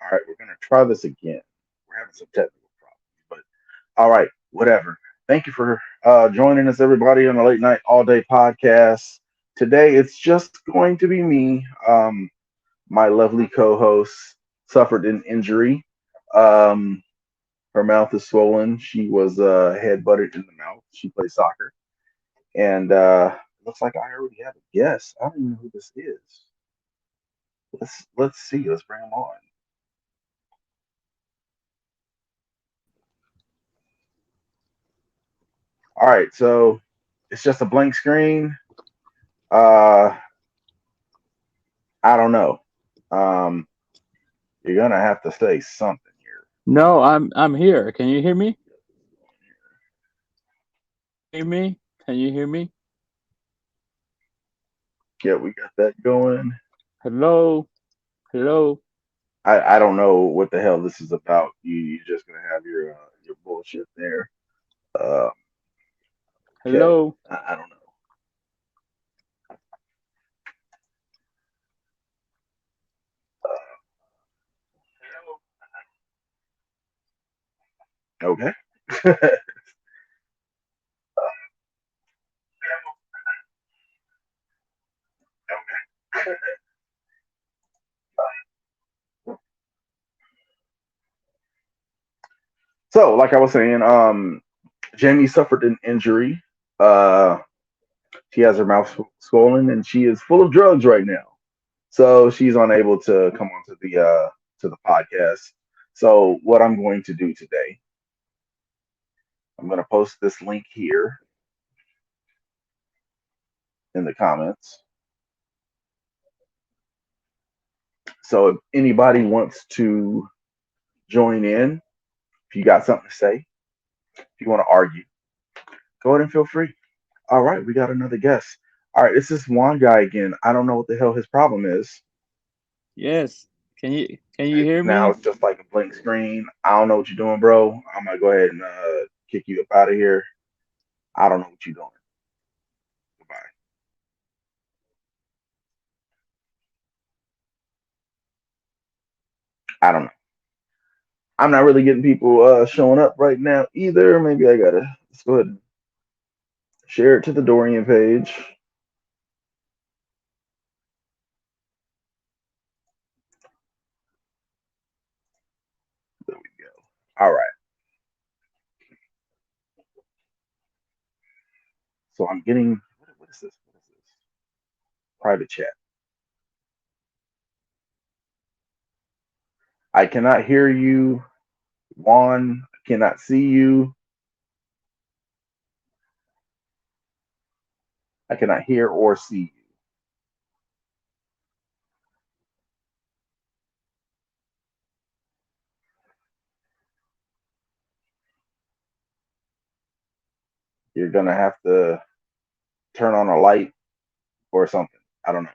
All right, we're gonna try this again. We're having some technical problems, but all right, whatever. Thank you for joining us, everybody, on the late night all day podcast. Today, it's just going to be me. My lovely co-host suffered an injury. Um, her mouth is swollen. She was head butted in the mouth. She plays soccer, and looks like I already have a guest. I don't even know who this is. Let's see. Let's bring him on. All right, so it's just a blank screen. Uh, I don't know. Um, you're gonna have to say something here. No, I'm here. Can you hear me? Hear me? Can you hear me? Yeah, we got that going. Hello? Hello? I don't know what the hell this is about. You're just gonna have your bullshit there. Uh, okay, Hello? I don't know. Okay. So, like I was saying, Jamie suffered an injury. Uh, she has her mouth swollen, and she is full of drugs right now. So she's unable to come onto the podcast. So what I'm going to do today, I'm going to post this link here in the comments. So if anybody wants to join in, if you got something to say, if you want to argue, go ahead and feel free. All right, we got another guest. All right, it's this one guy again. I don't know what the hell his problem is. Yes. Can you hear Now me? it's just like a blank screen. I don't know what you're doing, bro. I'm gonna go ahead and kick you up out of here. I don't know what you're doing. Goodbye. I don't know. I'm not really getting people showing up right now either. Maybe I gotta let's go ahead and share it to the Dorian page. There we go. All right. So I'm getting what is this? What is this? Private chat. I cannot hear you, Juan. I cannot see you. I cannot hear or see you. You're gonna have to turn on a light or something. I don't know.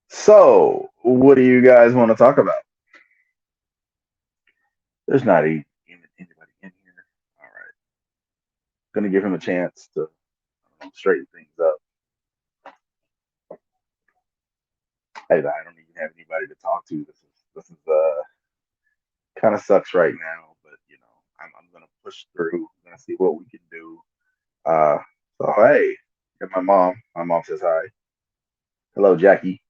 So, what do you guys want to talk about? There's not even anybody in here. All right. Gonna give him a chance to straighten things up. Hey, I don't even have anybody to talk to. This is kind of sucks right now, but I'm gonna push through. I'm gonna see what we can do. Uh, so hey, and my mom. My mom says hi. Hello, Jackie.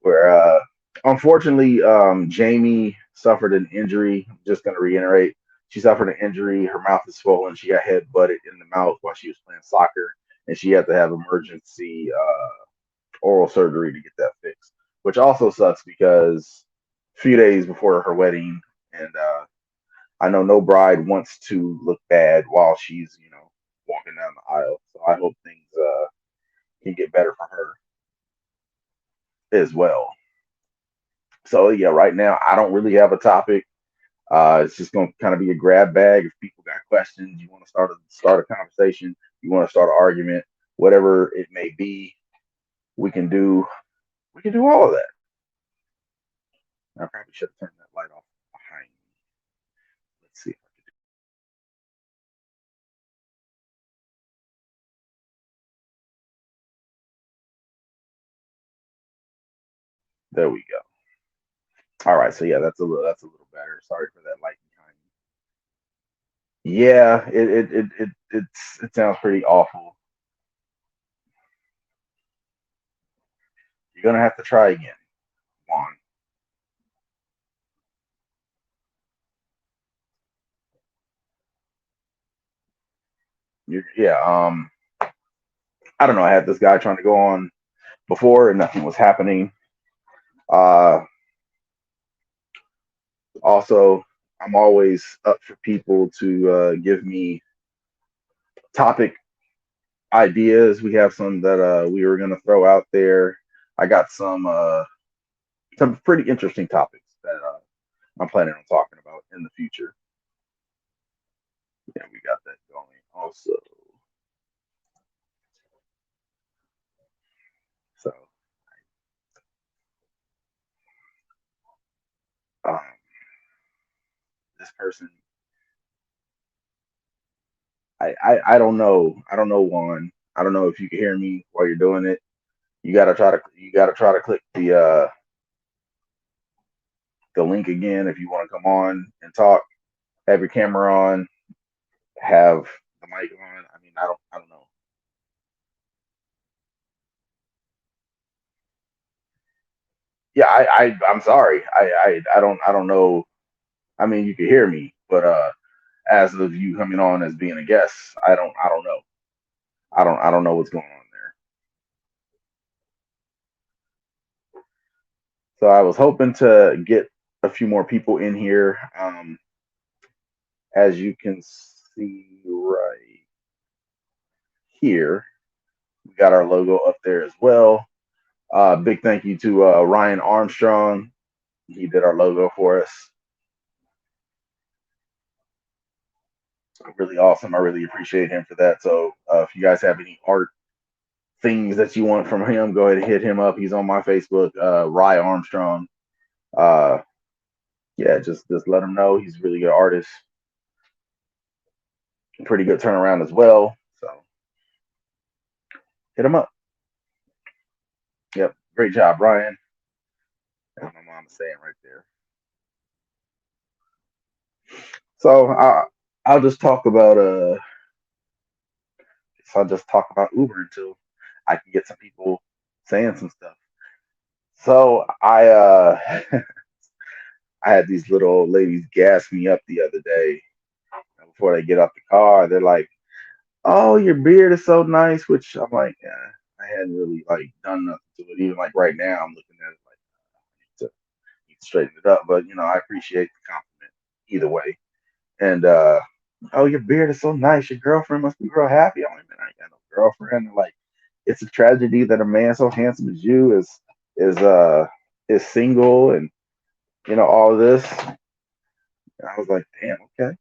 Where unfortunately, Jamie suffered an injury. I'm just gonna reiterate. She suffered an injury. Her mouth is swollen. She got head butted in the mouth while she was playing soccer, and she had to have emergency oral surgery to get that fixed. Which also sucks because a few days before her wedding, and I know no bride wants to look bad while she's walking down the aisle. So I hope things can get better for her as well. So yeah, right now I don't really have a topic. It's just going to kind of be a grab bag. If people got questions, you want to start a conversation, you want to start an argument, whatever it may be, we can do. We can do all of that. I probably should have turned that light off behind me. Let's see. There we go. All right, so yeah, that's a little better. Sorry for that light behind me. Yeah, it sounds pretty awful. You're gonna have to try again, Juan. Yeah, I don't know. I had this guy trying to go on before, and nothing was happening. Uh, Also, I'm always up for people to give me topic ideas. We have some that we were gonna throw out there. I got some pretty interesting topics that I'm planning on talking about in the future. Yeah, we got that going. Also, so um, this person, I don't know. I don't know, Juan. I don't know if you can hear me while you're doing it. You gotta try to click the link again if you want to come on and talk. Have your camera on. Have the mic on. I mean, I don't know. Yeah, I'm sorry. I don't know. I mean, you can hear me, but as of you coming on as being a guest, I don't know. I don't know what's going on there. So I was hoping to get a few more people in here. As you can see right here, we got our logo up there as well. Big thank you to Ryan Armstrong. He did our logo for us. Really awesome. I really appreciate him for that. So if you guys have any art things that you want from him, go ahead and hit him up. He's on my Facebook, Rye Armstrong. Uh, yeah, just let him know. He's a really good artist. Pretty good turnaround as well. So hit him up. Yep, great job, Ryan. That's my mom saying right there. So I'll just talk about so I'll just talk about Uber until I can get some people saying some stuff. So I had these little ladies gas me up the other day before they get out the car. They're like, "Oh, your beard is so nice," which I'm like, I hadn't really like done nothing to it. Even like right now, I'm looking at it like need to straighten it up. But I appreciate the compliment either way. And oh, your beard is so nice. Your girlfriend must be real happy. I'm like, man, I ain't got no girlfriend. And like, it's a tragedy that a man so handsome as you is uh is single, and all of this. And I was like, damn, okay.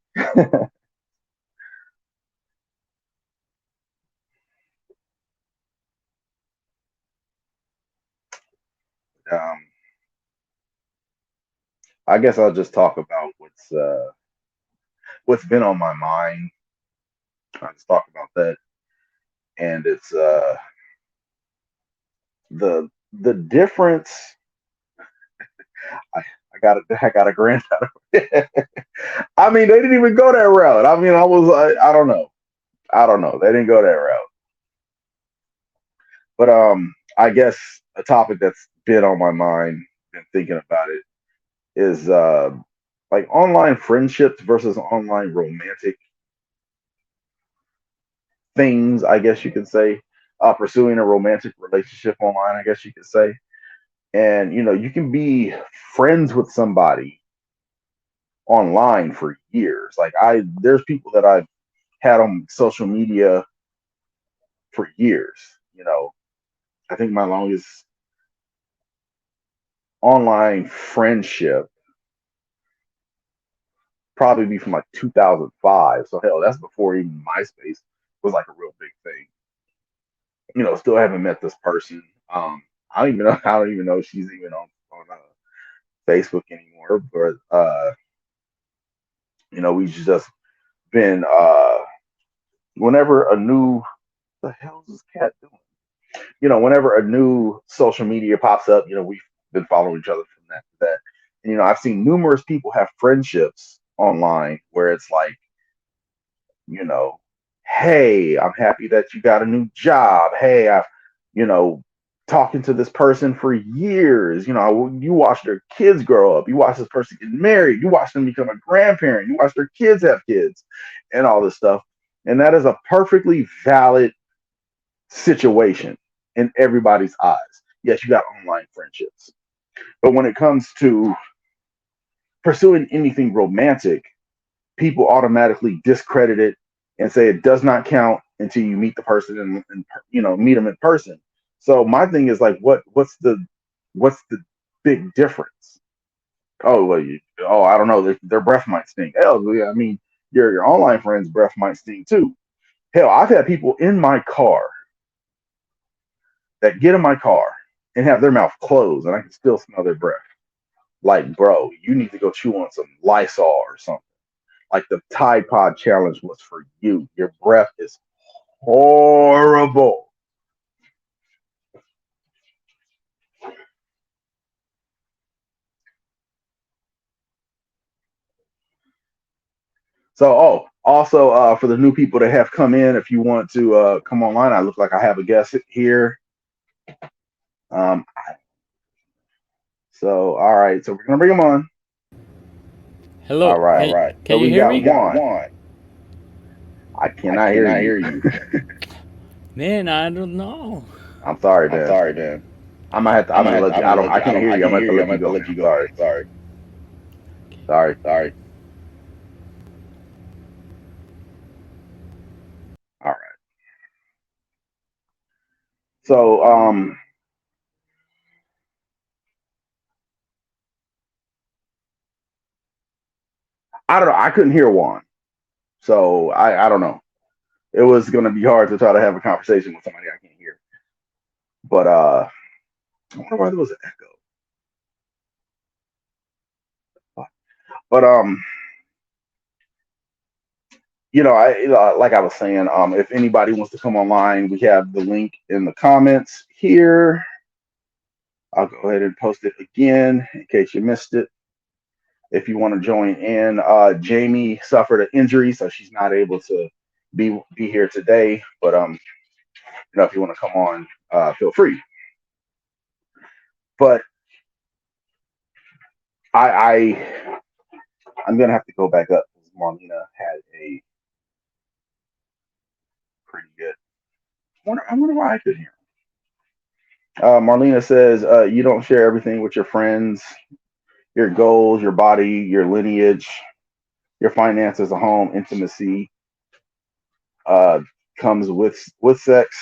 um, I guess I'll just talk about what's been on my mind. I'll just talk about that, and it's the difference. I, I got a granddaughter. I mean, they didn't even go that route. I mean, I don't know. I don't know. They didn't go that route. But I guess a topic that's been on my mind, been thinking about it, is like online friendships versus online romantic things. I guess you could say, pursuing a romantic relationship online. I guess you could say, and you can be friends with somebody online for years. Like there's people that I've had on social media for years. You know, I think my longest online friendship probably be from like 2005. So hell, that's before even MySpace was like a real big thing. Still haven't met this person. I don't even know. I don't even know if she's even on Facebook anymore. But we've just been whenever a new the hell is this cat doing? Whenever a new social media pops up, been following each other from that to that. And, I've seen numerous people have friendships online where it's like, you know, hey, I'm happy that you got a new job. Hey, I've, you know, talking to this person for years. You watch their kids grow up. You watch this person get married. You watch them become a grandparent. You watch their kids have kids and all this stuff. And that is a perfectly valid situation in everybody's eyes. Yes, you got online friendships. But when it comes to pursuing anything romantic, people automatically discredit it and say it does not count until you meet the person and meet them in person. So my thing is like, what's the big difference? Oh well, I don't know. Their breath might stink. Hell, yeah, I mean, your online friend's breath might stink too. Hell, I've had people in my car that get in my car and have their mouth closed, and I can still smell their breath. Like, bro, you need to go chew on some Lysol or something. Like the Tide Pod challenge was for you. Your breath is horrible. So, also for the new people that have come in, if you want to come online, I look like I have a guest here. Um, so, all right, so we're gonna bring him on. All Hello. right, Can so you we hear got me? Juan. I cannot hear you. Man, I don't know. I'm sorry, man. I might have to. I'm gonna let you. I don't. I can't hear you. I'm gonna have to let you go, man. I'm sorry. Sorry. All right. So, I don't know. I couldn't hear Juan, so I don't know. It was gonna be hard to try to have a conversation with somebody I can't hear. But I wonder why there was an echo. But like I was saying, if anybody wants to come online, we have the link in the comments here. I'll go ahead and post it again in case you missed it. If you want to join in, Jamie suffered an injury, so she's not able to be here today. But if you want to come on, feel free. But I'm gonna have to go back up because Marlena had a pretty good. I wonder why I could hear. Marlena says you don't share everything with your friends, your goals, your body, your lineage, your finances, a home, intimacy uh, comes with sex.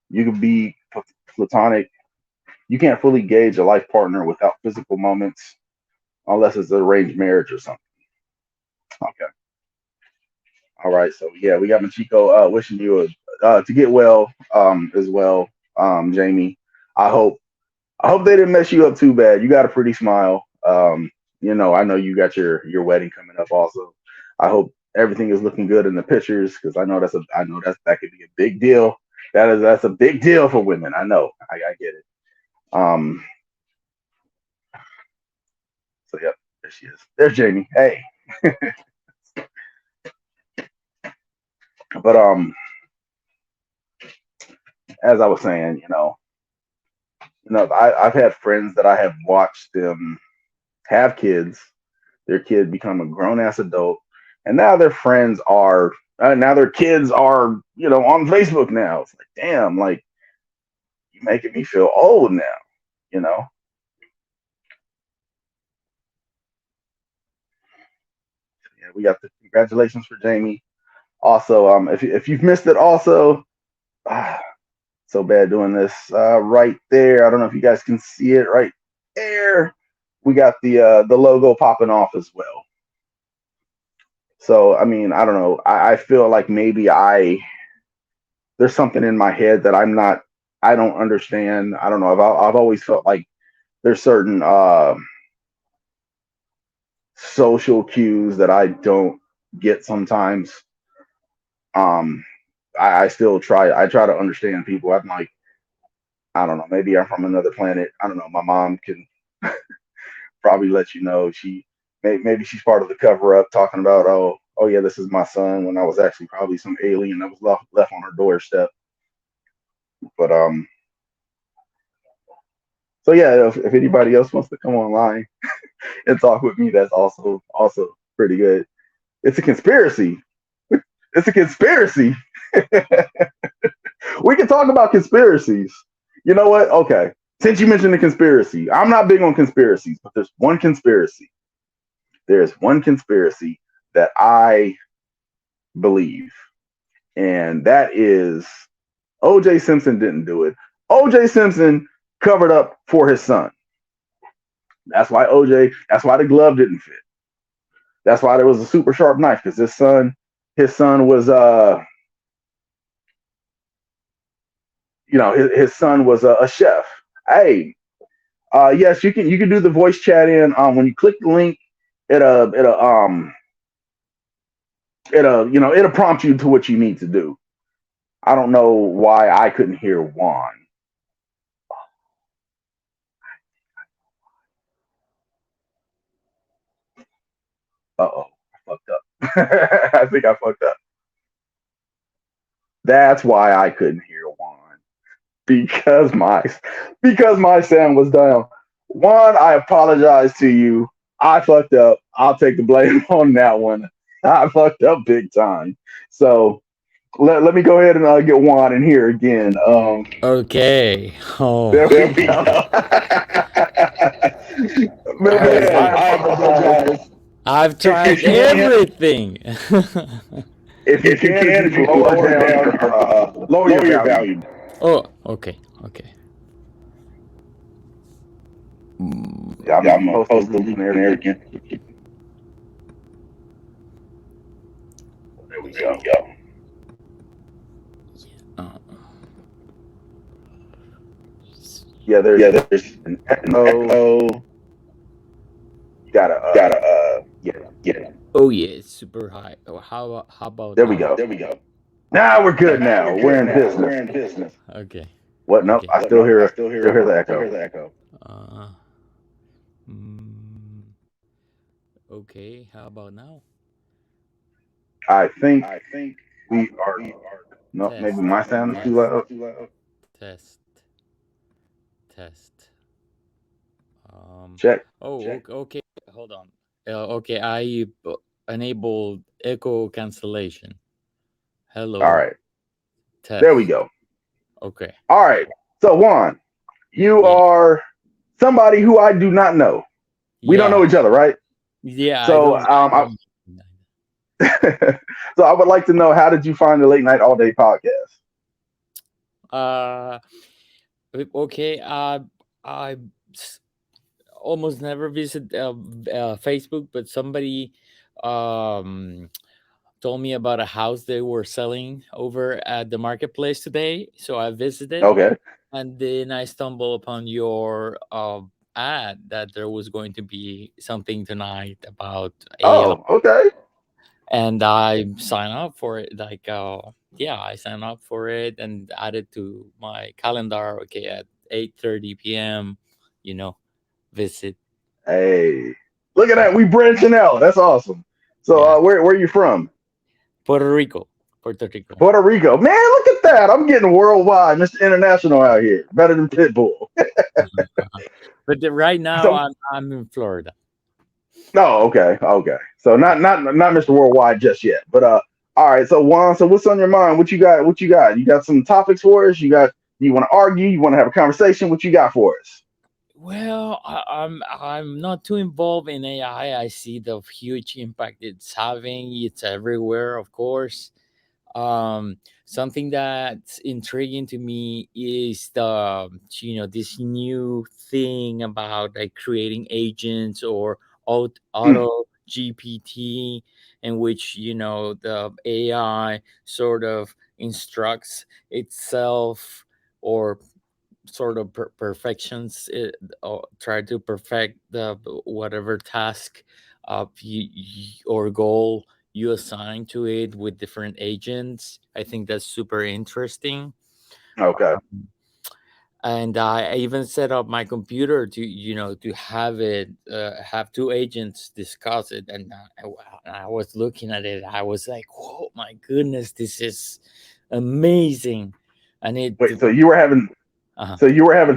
You can be platonic. You can't fully gauge a life partner without physical moments, unless it's an arranged marriage or something. Okay. All right. So yeah, we got Machiko wishing you to get well as well, Jamie. I hope I hope they didn't mess you up too bad. You got a pretty smile. I know you got your wedding coming up also. I hope everything is looking good in the pictures because that could be a big deal. That's a big deal for women. I know. I get it. Um. So yep, there she is. There's Jamie. Hey. But as I was saying, I've had friends that I have watched them have kids, their kid become a grown ass adult, and now their friends are now their kids are on Facebook now. It's like damn, like you making me feel old now, you know. Yeah, we got the congratulations for Jamie. Also, if you've missed it, also, ah, so bad doing this right there. I don't know if you guys can see it right there. We got the logo popping off as well. So I mean, I don't know. I feel like maybe there's something in my head that I don't understand. I don't know. I've always felt like there's certain social cues that I don't get sometimes. Um, I still try. I try to understand people. I'm like, I don't know. Maybe I'm from another planet. I don't know. My mom can probably let you know. Maybe she's part of the cover up, talking about, oh yeah, this is my son, when I was actually probably some alien that was left on her doorstep. But so yeah, if anybody else wants to come online and talk with me, that's also pretty good. It's a conspiracy. It's a conspiracy. We can talk about conspiracies. You know what? Okay. Since you mentioned the conspiracy, I'm not big on conspiracies, but there's one conspiracy. There's one conspiracy that I believe, and that is OJ Simpson didn't do it. OJ Simpson covered up for his son. That's why the glove didn't fit. That's why there was a super sharp knife, because his son was his son was a chef. Hey, yes, you can do the voice chat in. When you click the link, it'll prompt you to what you need to do. I don't know why I couldn't hear Juan. Uh-oh, I fucked up. I think I fucked up. That's why I couldn't hear Juan, because my sound was down. Juan, I apologize to you. I fucked up. I'll take the blame on that one. I fucked up big time. So let me go ahead and get Juan in here again. Okay. Oh, There we go. Man, I I apologize. I've If tried you can, everything. if you can lower your volume. Oh, okay, okay. Mm, Yeah, I'm gonna post the link in there again. There we go. uh, Yeah, there's an echo. You gotta yeah. oh yeah, it's super high. Oh, how about There we now? go. Now we're good. Now we're in business. Okay, What? Nope. okay. I still hear the echo. Uh, mm, okay. How about now? I think we are. No, maybe Test, my sound is too test, loud. test, test. Um. Check. Oh, okay. Hold on. Okay, I enabled echo cancellation. All Hello, right. There we test. go. Okay. All right. So Juan, you Yeah. are somebody who I do not know. We don't Yeah. know each other, right? Yeah. I So don't. so I would like to know, how did you find the Late Night All Day podcast? Uh. Okay. I s- almost never visit Facebook, but somebody um told me about a house they were selling over at the marketplace today. So I visited, Okay. and then I stumbled upon your ad that there was going to be something tonight about AI, Oh, okay. and I signed up for it. Like, yeah, I signed up for it and added to my calendar. Okay, at 8:30 p.m. You know, visit. Hey, look at that. We branching out. That's awesome. So Yeah, where are you from? Puerto Rico, Puerto Rico. Puerto Rico. Man, look at that. I'm getting worldwide, Mr. International out here. Better than Pitbull. But right now, So I'm in Florida. no, okay, okay. So not Mr. Worldwide just yet. But all right. So Juan, so what's on your mind? What you got? What you got? You got some topics for us? You want to argue? You want to have a conversation? What you got for us? Well, I'm not too involved in AI. I see the huge impact it's having. It's everywhere, of course. Something that's intriguing to me is the this new thing about like creating agents or Mm, auto GPT, in which the AI sort of instructs itself, or sort of perfections it, or try to perfect the whatever task or goal you assign to it with different agents. I think that's super interesting. okay. And I even set up my computer to, to have it, have two agents discuss it. And I was looking at it, I was like, oh my goodness, this is amazing. And Wait, so you were having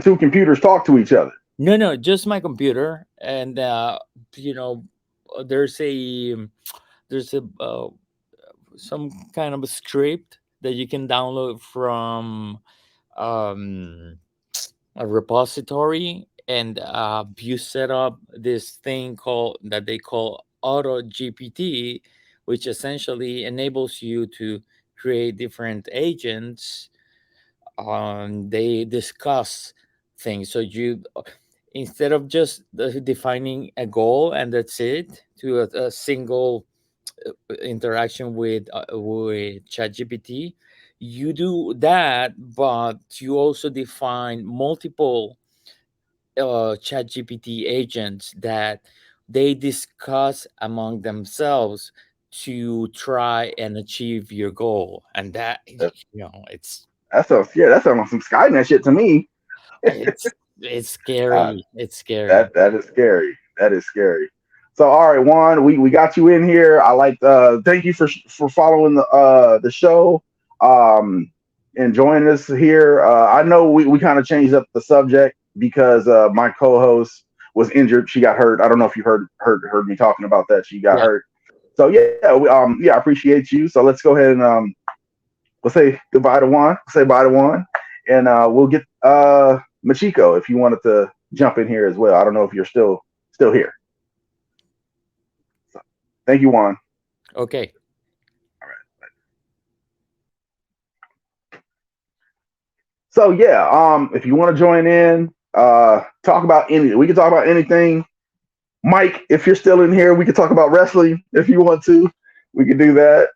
two computers talk to each other? no, no, just my computer. And you know there's a there's a some kind of a script that you can download from um a repository. And you set up this thing called that they call auto gpt, which essentially enables you to create different agents. They discuss things, so you, instead of just defining a goal and that's it, to a single interaction with ChatGPT, you do that, but you also define multiple ChatGPT agents that they discuss among themselves to try and achieve your goal. And that, That, it's that sounds like some Skynet shit to me. it's Uh, scary. It's scary. that is scary. That is scary. So all right, Juan, we got you in here. I like thank you for following the show. Um and joining us here. I know we kind of changed up the subject because my co-host was injured. She got hurt. I don't know if you heard me talking about that. She got Yeah. hurt. So yeah, I appreciate you. So let's go ahead and we'll say goodbye to Juan. Say bye to Juan, and we'll get Machiko if you wanted to jump in here as well. I don't know if you're still here. So, thank you, Juan. Okay. All right. So yeah, if you want to join in, talk about anything. We can talk about anything. Mike, if you're still in here, we can talk about wrestling if you want to. We can do that.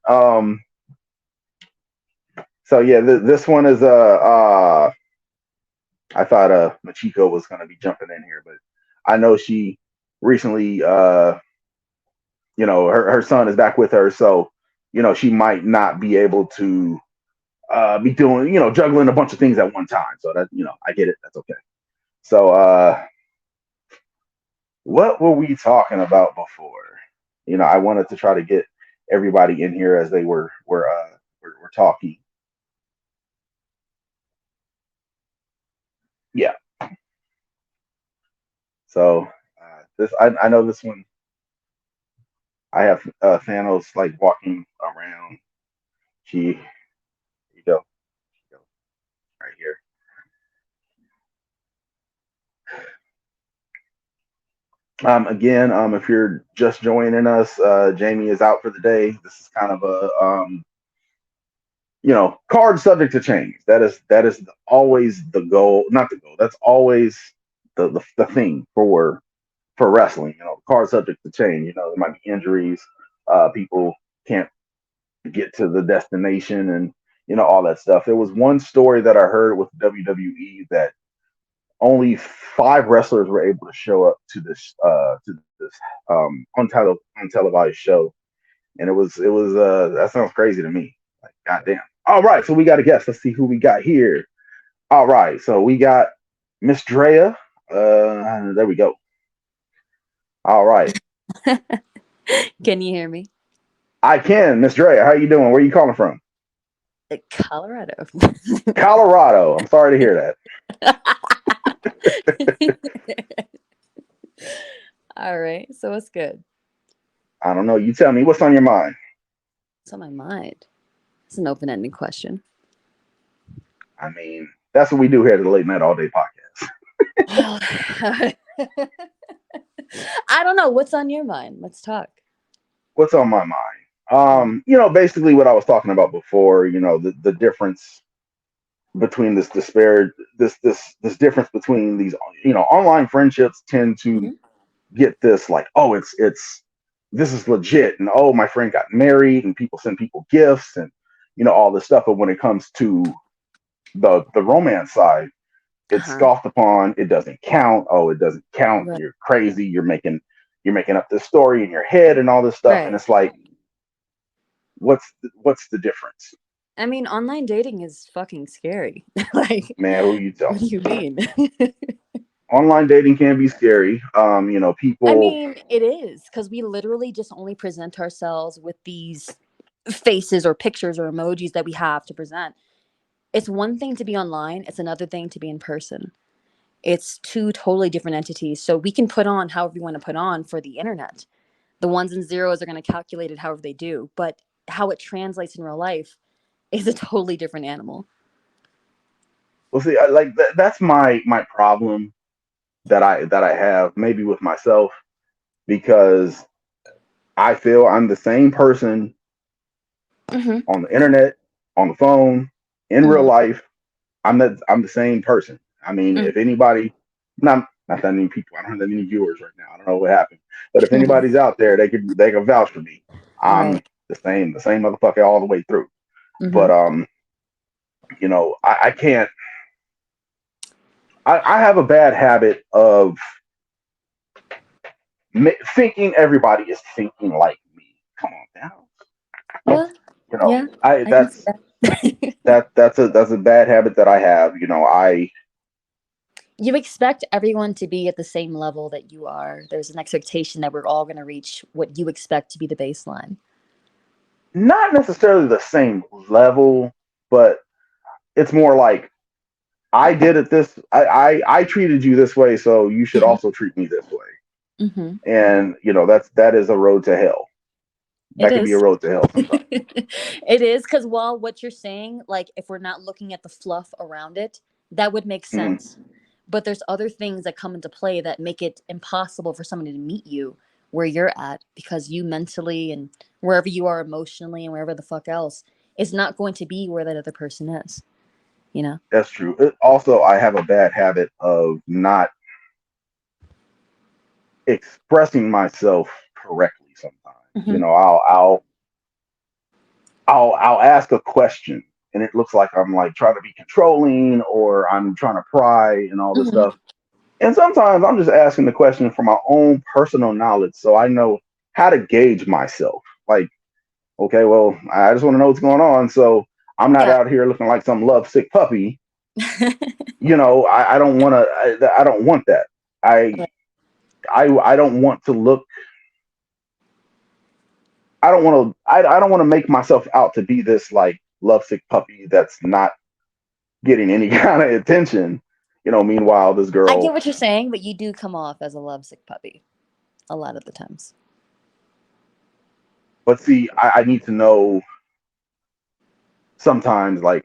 So yeah, this one is I thought Machiko was going to be jumping in here, but I know she recently her son is back with her, so she might not be able to be doing juggling a bunch of things at one time. So that I get it. That's okay. So what were we talking about before? I wanted to try to get everybody in here as they were talking. Yeah. So this I know this one. I have Thanos like walking around. She you go, you go right here. Again, if you're just joining us, Jamie is out for the day. This is kind of a card subject to change. That is always the goal, not the goal. That's always the thing for wrestling. Card subject to change. There might be injuries. People can't get to the destination, and all that stuff. There was one story that I heard with WWE that only five wrestlers were able to show up to this untelevised show, and it was that sounds crazy to me. Like goddamn. All right, so we got a guest. Let's see who we got here. All right, so we got Miss Drea. There we go. All right, Can you hear me? I can, Miss Drea. How you doing? Where you calling from? Colorado. Colorado. I'm sorry to hear All right. So what's good? that. I don't know. You tell me what's on your mind. What's on my mind? It's an open-ended question. I mean, that's what we do here at the Late Night All Day Podcast. Well, I don't know. What's on your mind? Let's talk. What's on my mind? Basically what I was talking about before. The difference between this difference between these. Online friendships tend to Mhm. get this like, oh, it's this is legit, and oh, my friend got married, and people send people gifts, and all this stuff. But when it comes to the romance side, it's Uh-huh. scoffed upon. It doesn't count. Oh, it doesn't count. Right. You're crazy. You're making up this story in your head and all this stuff. And Right. it's like, what's the difference? I mean, online dating is fucking scary. Like, Man, who you what telling? do you mean? Online dating can be scary. I People. mean, it is because we literally just only present ourselves with these faces or pictures or emojis that we have to present. It's one thing to be online, it's another thing to be in person. It's two totally different entities. So we can put on however we want to put on for the internet. The ones and zeros are going to calculate it however they do, but how it translates in real life is a totally different animal. Well, see, that's my problem that I have maybe with myself because I feel I'm the same person Mm-hmm. on the internet, on the phone, in real Mm-hmm. life. I'm the same person. I mean, if anybody, not that many people, I don't have that many viewers right now. I don't know what happened, but if Mm-hmm. anybody's out there, they could vouch for me. I'm Right. the same motherfucker all the way through. Mm-hmm. But I can't. I have a bad habit of thinking everybody is thinking like me. Come on now, Yeah. you know. Yeah. I I can see that's that. that's a bad habit that I have. I You expect everyone to be at the same level that you are. There's an expectation that we're all going to reach what you expect to be the baseline. not necessarily the same level, but it's more like I did it this. I treated you this way, so you should Mm-hmm. also treat me this way. Mm-hmm. And that is a road to hell. It That can be a is. road to hell sometimes. It is because while what you're saying, like if we're not looking at the fluff around it, that would make Mhm. sense. But there's other things that come into play that make it impossible for somebody to meet you where you're at because you mentally and wherever you are emotionally and wherever the fuck else is not going to be where that other person is, you know? That's true. Also, I have a bad habit of not expressing myself correctly sometimes. Mm-hmm. I'll ask a question and it looks like I'm like trying to be controlling or I'm trying to pry and all this Mm-hmm. stuff. And sometimes I'm just asking the question for my own personal knowledge so I know how to gauge myself. Like, okay, well, I just want to know what's going on. So I'm not Yeah. out here looking like some lovesick puppy. I don't want to. I don't want that. I Right. I don't want to look. I don't want to. I don't want to make myself out to be this like lovesick puppy that's not getting any kind of attention. Meanwhile, this I get girl. what you're saying, but you do come off as a lovesick puppy a lot of the times. But see, I need to know sometimes. Like,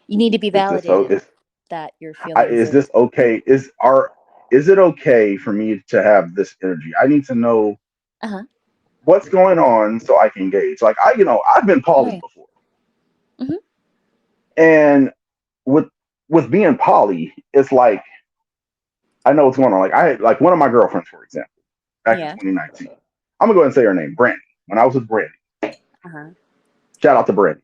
You need to be is this so? validated that your feelings Is are. this okay? Is it okay for me to have this energy? I need to know Uh huh. what's going on so I can gauge. Like I've been poly Right. before, Mm-hmm. and with being poly, it's like I know what's going on. Like I like one of my girlfriends, for example, back in Yeah. 2019. I'm gonna go ahead and say her name, Brandy. When I was with Brandy, Uh huh. shout out to Brandy.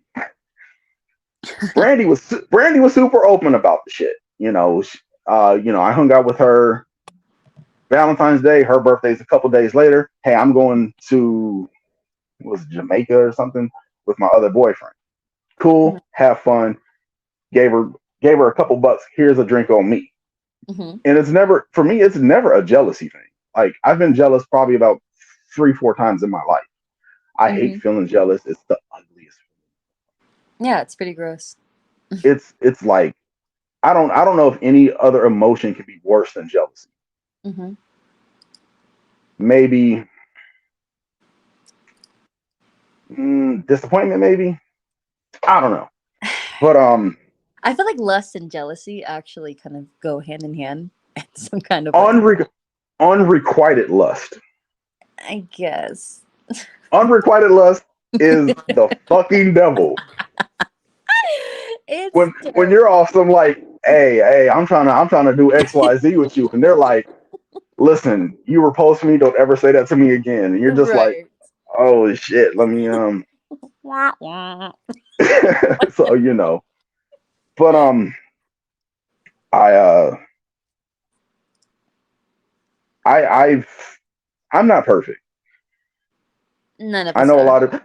Brandy was super open about the shit. I hung out with her Valentine's Day. Her birthday's a couple days later. Hey, I'm going to was it Jamaica or something with my other boyfriend. Mm-hmm. Cool, have fun. Gave her gave her a couple bucks. Here's a drink on me. Mm-hmm. And it's never for me. It's never a jealousy thing. Like I've been jealous probably about 3-4 times in my life. I hate Mm-hmm. feeling jealous. It's the ugliest. Yeah, it's pretty gross. It's like I don't know if any other emotion can be worse than jealousy. Mm-hmm. Maybe disappointment. Maybe I don't know. But I feel like lust and jealousy actually kind of go hand in hand in some kind of way. unre- unrequited lust. I guess. Unrequited lust is the fucking devil. It's When you're terrible. off some like, hey, I'm trying to do XYZ with you, and they're like, listen, you repulse me, don't ever say that to me again. And you're just like, Right. oh shit, let me Wah, wah. so But I I I'm not perfect. None of I us know a are. lot of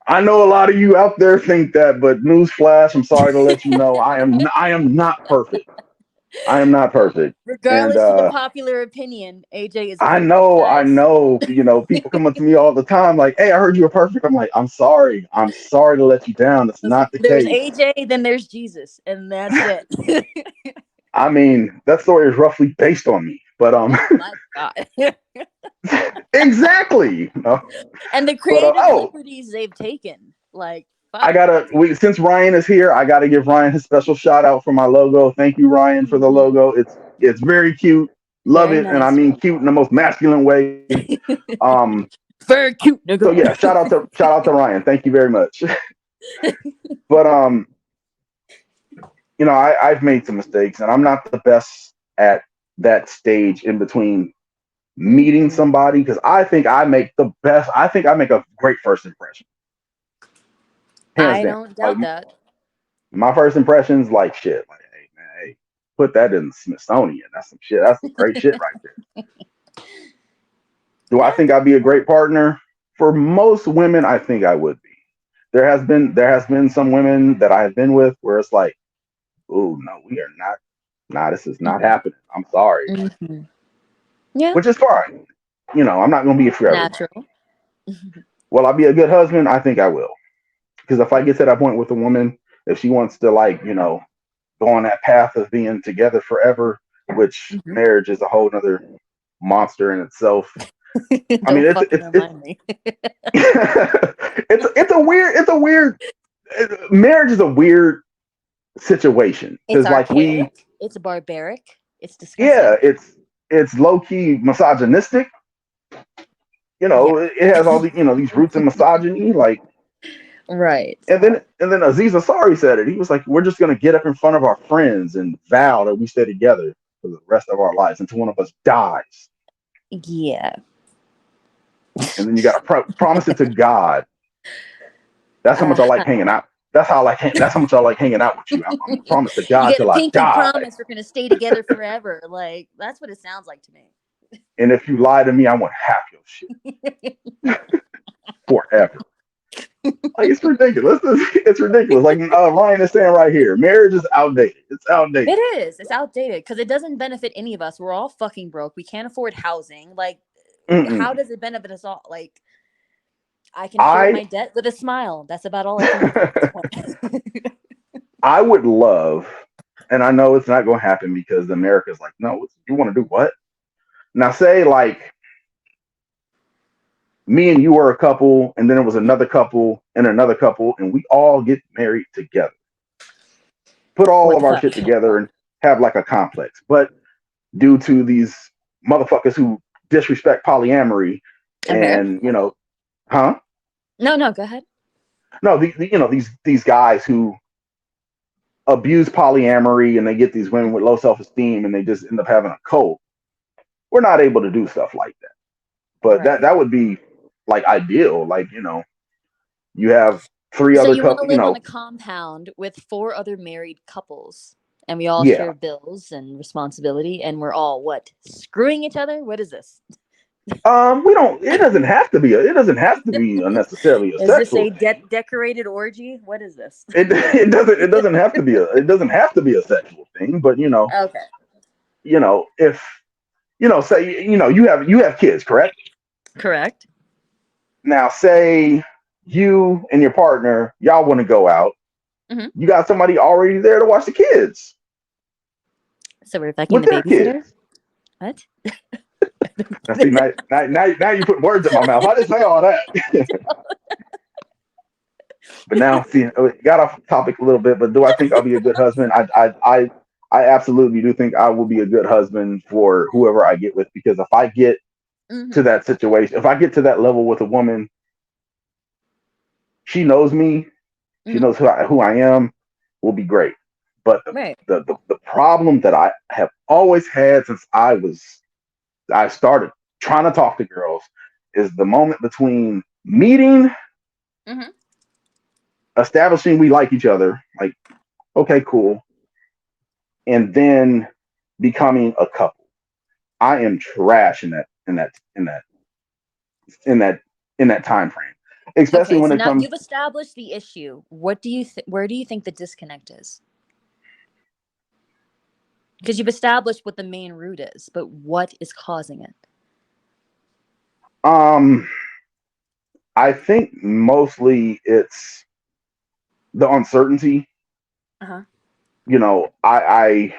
I know a lot of you out there think that, but newsflash, I'm sorry to let you know, I am not perfect. I am not perfect. And Regardless to the popular opinion, AJ is I perfect, know, guys. people come up to me all the time like, "Hey, I heard you were perfect." I'm like, "I'm sorry. I'm sorry to let you down. It's Listen, not the there's case." AJ, then there's Jesus, and that's it. I mean, that story is roughly based on me, but Oh my god. exactly. And the But creative oh, liberties they've taken. Like, I fuck. gotta since Ryan is here, I gotta give Ryan his special shout out for my logo. Thank you, Ryan, for the Mhm. logo. It's very cute. Love Very it, and I nice. mean cute in the most masculine way. Um, Very cute, so nigga. yeah, shout out to Ryan. Thank you very much. But I've made some mistakes, and I'm not the best at that stage in between meeting Mhm. somebody because I think I make a great first impression, hands I down. don't Like doubt that. my first impressions, like shit. Like, hey man, hey, put that in the Smithsonian. That's some shit. That's some great shit right there. Do I Yeah. think I'd be a great partner? For most women, I think I would be. There has been some women that I've been with where it's like, oh no, we are not. Nah, this is not happening. I'm sorry, Mhm. Yeah. which is fine. I'm not gonna be for everybody. Natural. Will I be a good husband? I think I will. Because if I get to that point with a woman, if she wants to go on that path of being together forever, which Mhm. marriage is a whole nother monster in itself. I mean, Don't fucking remind me. it's a weird marriage is a weird situation It's because archaic. It's barbaric. It's yeah, disgusting. it's low key misogynistic. Yeah. It has all these roots in misogyny, like. Right. And then Aziz Ansari said it. He was like, "We're just gonna get up in front of our friends and vow that we stay together for the rest of our lives until one of us dies." Yeah. And then you gotta promise it to God. That's how much I like Uh-huh. hanging out. That's how much I like hanging out with you. I'm gonna promise to You God get a till I pinky die. promise we're gonna stay together forever. Like that's what it sounds like to me. And if you lie to me, I want half your shit forever. Like it's ridiculous. It's ridiculous. Like Ryan is saying right here, marriage is outdated. It's It outdated. is. It's outdated because it doesn't benefit any of us. We're all fucking broke. We can't afford housing. Like, how Mm-mm. does it benefit us all? Like, I can pay off I my debt with a smile. That's about all I can do at this point. I would love, and I know it's not going to happen because America's like, no, you want to do what? Now, say like me and you were a couple, and then it was another couple, and we all get married together, put all What of the our fuck? shit together, and have like a complex. But due to these motherfuckers who disrespect polyamory, Okay. and huh? No, no, go ahead. No, these guys who abuse polyamory and they get these women with low self esteem, and they just end up having a cult. We're not able to do stuff like that. But that Right. that would be like ideal. Like you have three So other you want to couple. live on a compound with four other married couples, and we all Yeah. share bills and responsibility, and we're all what screwing each other? What is this? We don't. It doesn't have to be. It doesn't have to be necessarily a Is this sexual a thing. decorated orgy? What is this? It doesn't have to be a sexual thing. But Okay. if say you have kids, correct? Correct. Now say you and your partner y'all want to go out. Hmm. You got somebody already there to watch the kids So we're fucking with the their babysitter. kids. What? Now see, now you put words in my mouth. I didn't say all that. But now, see, we got off topic a little bit. But do I think I'll be a good husband? I absolutely do think I will be a good husband for whoever I get with. Because if I get to Hmm. that situation, if I get to that level with a woman, she knows me, she Hmm. knows who I am, will be great. But Right. the problem that I have always had since I started trying to talk to girls is the moment between meeting, Hmm. establishing we like each other, like okay, cool, and then becoming a couple. I am trash in that in that time frame. especially Okay, when so it now comes. you've established the issue. What do you where do you think the disconnect is? Because you've established what the main root is, but what is causing it? Um, I think mostly it's the uncertainty. Uh-huh. You know, I've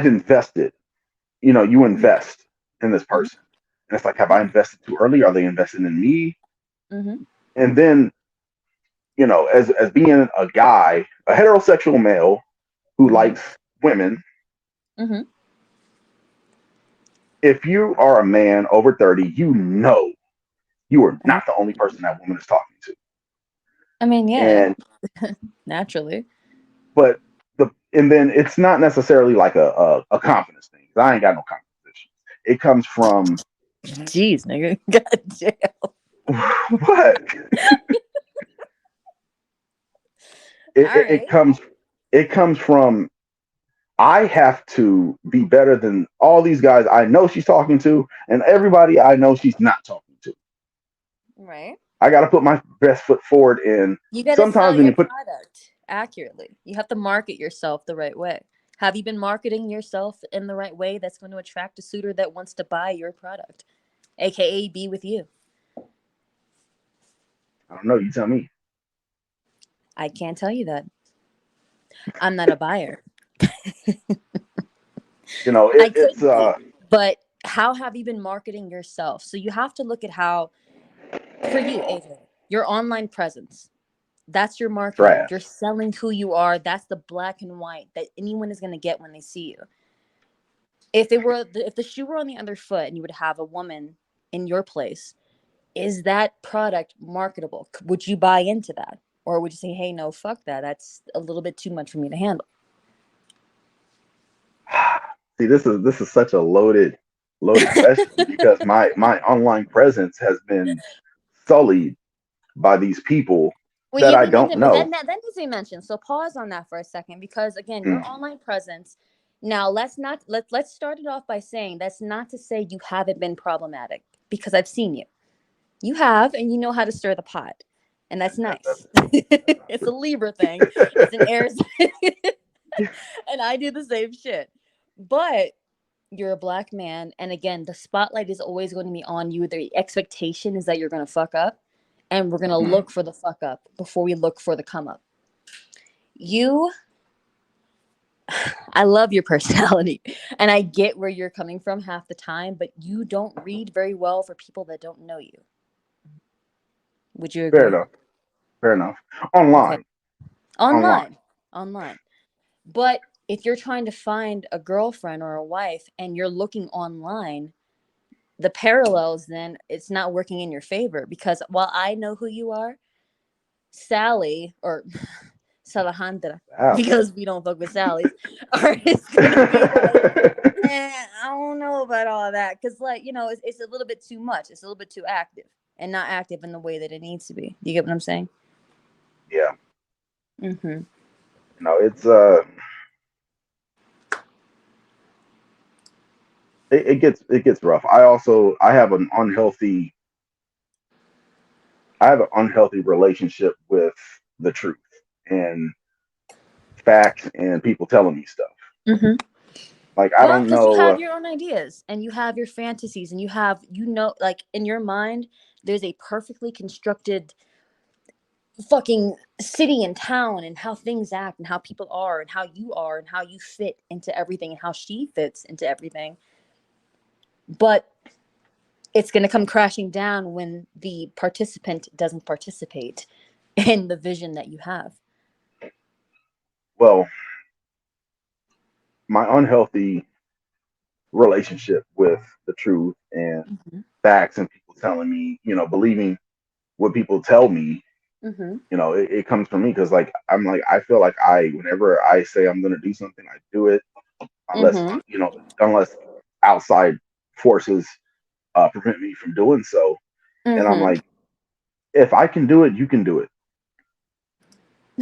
invested. You know, you Mhm. invest in this Mhm. person, and it's like, have I Yeah. invested too early? Are they investing in me? Mhm. And then, you know, as being a guy, a heterosexual male who Mhm. likes women, Mhm. if you are a man over 30, you know you are Mhm. not the only person that woman is talking to. I mean, yeah, And naturally. but and then it's not necessarily like a confidence thing. 'Cause I ain't got no confidence issues. It comes from Jeez, nigga. God damn. what? It, All it, it right. comes it comes from I have to be better than all these guys I know she's talking to and everybody I know she's not talking to. Right. I got to put my best foot forward. And You got to sell sometimes when your you put, product accurately. You have to market yourself the right way. Have you been marketing yourself in the right way that's going to attract a suitor that wants to buy your product, aka be with you? I don't know, you tell me. I can't tell you that. I'm not a buyer. You know, I it's could be, but how have you been marketing yourself? So you have to look at how, for you, AJ, your online presence. That's your marketing. You're trash. selling who you are. That's the black and white that anyone is going to get when they see you. If the shoe were on the other foot and you would have a woman in your place, is that product marketable? Would you buy into that? Or would you say, hey, no, fuck that. That's a little bit too much for me to handle. See, this is such a loaded question because my online presence has been sullied by these people Well, that you I need to don't know. that needs to be mentioned. So pause on that for a second because again, your Mm, online presence. Now let's start it off by saying that's not to say you haven't been problematic because I've seen you. You have, and you know how to stir the pot, and that's that's nice. not It's a Libra thing. It's an air sign, true. and I do the same shit. But you're a black man, and again, the spotlight is always going to be on you. The expectation is that you're going to fuck up, and we're going to Mm, look for the fuck up before we look for the come up. You, I love your personality, and I get where you're coming from half the time, but you don't read very well for people that don't know you. Would you fair agree? enough. Fair enough. Okay. Online, online. Online. Online. But if you're trying to find a girlfriend or a wife and you're looking online, the parallels then it's not working in your favor because while I know who you are, Sally or Salahandra, Wow. because we don't fuck with Sally's, or it's gonna be like, I don't know about all that because, like, it's a little bit too much. It's a little bit too active and not active in the way that it needs to be. You get what I'm saying? Yeah. Mm-hmm. You know, it gets rough. I have an unhealthy relationship with the truth and facts and people telling me stuff. Mm-hmm. Like I Well, don't because you know. have your own ideas and you have your fantasies and like in your mind, there's a perfectly constructed fucking city and town and how things act and how people are and how you fit into everything and how she fits into everything. But it's going to come crashing down when the participant doesn't participate in the vision that you have. Well, my unhealthy relationship with the truth and Mm-hmm. facts and people telling me, believing what people tell me, Mm-hmm. it comes from me because like I feel like whenever I say I'm gonna do something, I do it unless Mm-hmm. unless outside forces prevent me from doing so. And I'm Mm-hmm. like, if I can do it, you can do it.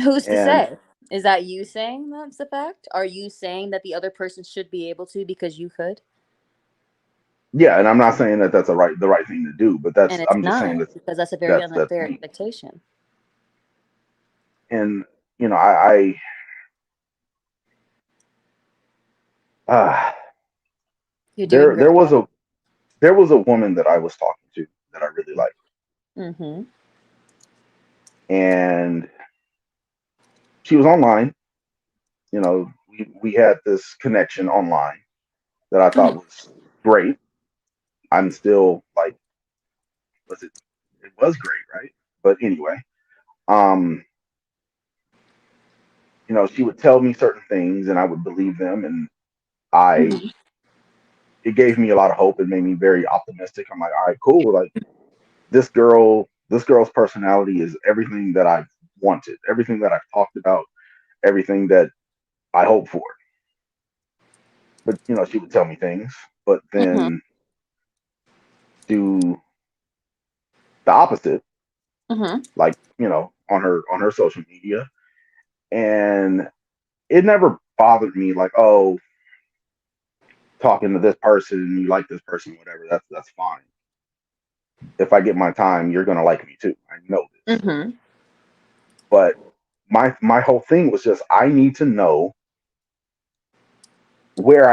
Who's to And say? Is that you saying that's a fact? Are you saying that the other person should be able to because you could? Yeah, and I'm not saying that that's the right thing to do, but And that's it's I'm just saying not, because that's a very that's unfair me. expectation. And you know, uh, You're doing there great. was a woman that I was talking to that I really liked, Mm-hmm. and she was online. You know, we had this connection online that I thought was great. I'm still like, was it? It was great, right? But anyway, um, you know, she would tell me certain things, and I would believe them, and I Mm-hmm. it gave me a lot of hope. It made me very optimistic. I'm like, all right, cool. Like this girl's personality is everything that I've wanted, everything that I've talked about, everything that I hope for. But you know, she would tell me things, but Mm-hmm. then do the opposite, Mm-hmm. like you know, on her social media, and it never bothered me. Like, oh, talking to this person, and you like this person, whatever. That's fine. If I get my time, you're gonna like me too. I know this. Mm-hmm. But my whole thing was just I need to know where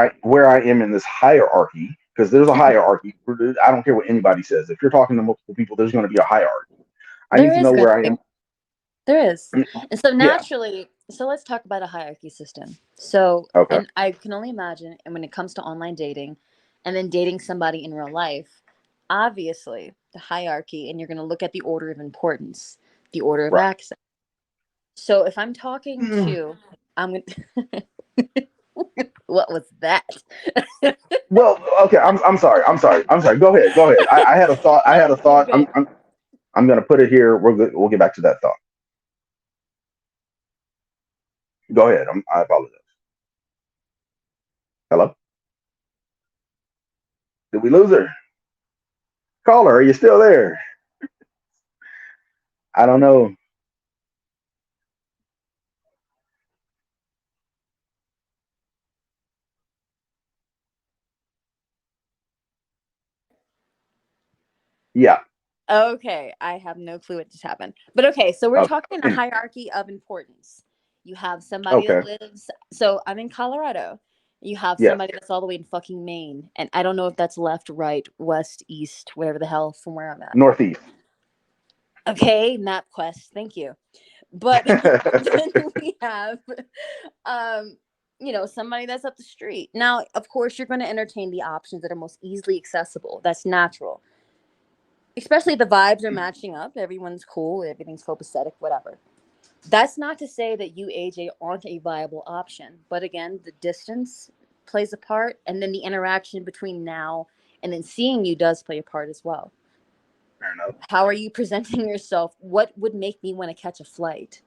I am in this hierarchy because there's a hierarchy. I don't care what anybody says. If you're talking to multiple people, there's going to be a hierarchy. I There need to know is going where to I be. am. There is. And so Yeah. naturally, so let's talk about a hierarchy system. So, Okay. and I can only imagine, and when it comes to online dating and then dating somebody in real life, obviously the hierarchy, and you're going to look at the order of importance, the order of Right. access. So if I'm talking Mm. to, I'm going to, what was that? Well, okay. I'm sorry. I'm sorry. I'm sorry. Go ahead. Go ahead. I had a thought. I Oh, had a you're thought. good. I'm going to put it here. We'll get back to that thought. Go ahead. I apologize. Hello. Did we lose her? Caller, are you still there? I don't know. Yeah. Okay, I have no clue what just happened. But okay, so we're Okay. talking a hierarchy of importance. You have somebody that Okay. lives, so I'm in Colorado. You have Yes. somebody that's all the way in fucking Maine. And I don't know if that's left, right, west, east, whatever the hell from where I'm at. Northeast. Okay, MapQuest, thank you. But then we have um somebody that's up the street. Now, of course, you're going to entertain the options that are most easily accessible. That's natural. Especially if the vibes are matching up, everyone's cool, everything's copacetic, whatever. That's not to say that you, AJ, aren't a viable option. But again, the distance plays a part, and then the interaction between now and then seeing you does play a part as well. Fair enough. How are you presenting yourself? What would make me want to catch a flight?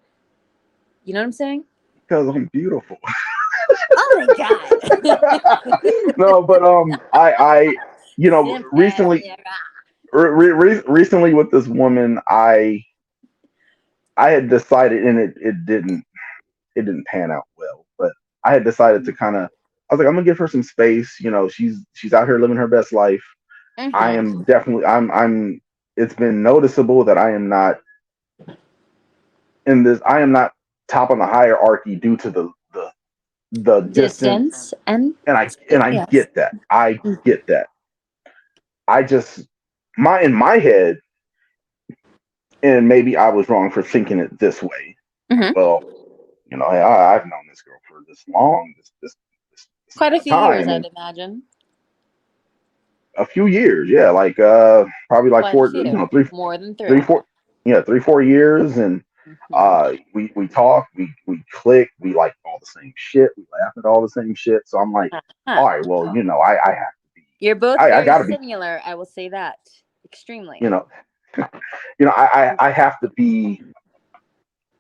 You know what I'm saying? Because I'm beautiful. Oh my god. No, but you know, Simp ass nigga. recently with this woman, I had decided, and it didn't pan out well, but I had decided to kind of, I was like, I'm gonna give her some space. You know, she's out here living her best life. I Mm-hmm. am definitely, I'm. It's been noticeable that I am not in this. I am not top on the hierarchy due to the distance, Distance and and I yes. get that. I get that. I just my in my head, and maybe I was wrong for thinking it this way. Like, Mm-hmm. well, you know, hey, I've known this girl for this long, this Quite a amount of few years, time, I'd and imagine. a few years, yeah, like probably like Quite a four, you few. know, More than three, three. four, yeah, 3, 4 years, and Mm-hmm. we talk, we click, we like all the same shit, we laugh at all the same shit. So I'm like, Huh. all right, well, you know, I have to be, You're both I very got to be, similar, I will say that. Extremely. you know, you know, I have to be,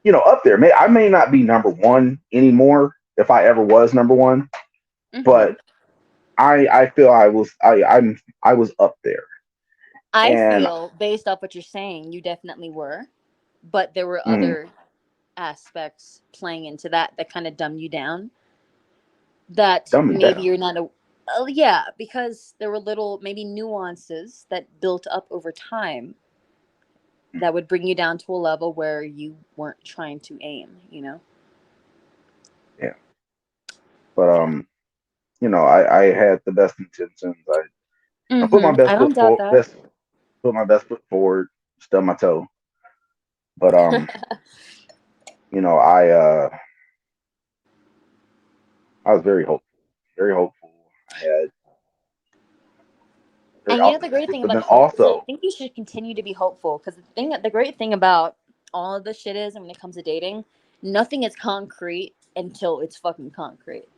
you know, up there. I may not be number one anymore if I ever was number one, Mm-hmm. but I feel I was up there, I and feel, based off what you're saying, you definitely were, but there were mm, other aspects playing into that that kind of dumb you down. That dumb me maybe down. you're not a. Oh yeah, because there were little maybe nuances that built up over time that would bring you down to a level where you weren't trying to aim, you know? Yeah, but Yeah. I had the best intentions. I put my I best don't foot doubt forward. that. Put my best foot forward. Stub my toe. But I was very hopeful. Very hopeful. I had very And you know the great optimistic, thing but about then hope is I also think you should continue to be hopeful because the great thing about all of this shit is, and when it comes to dating, nothing is concrete until it's fucking concrete.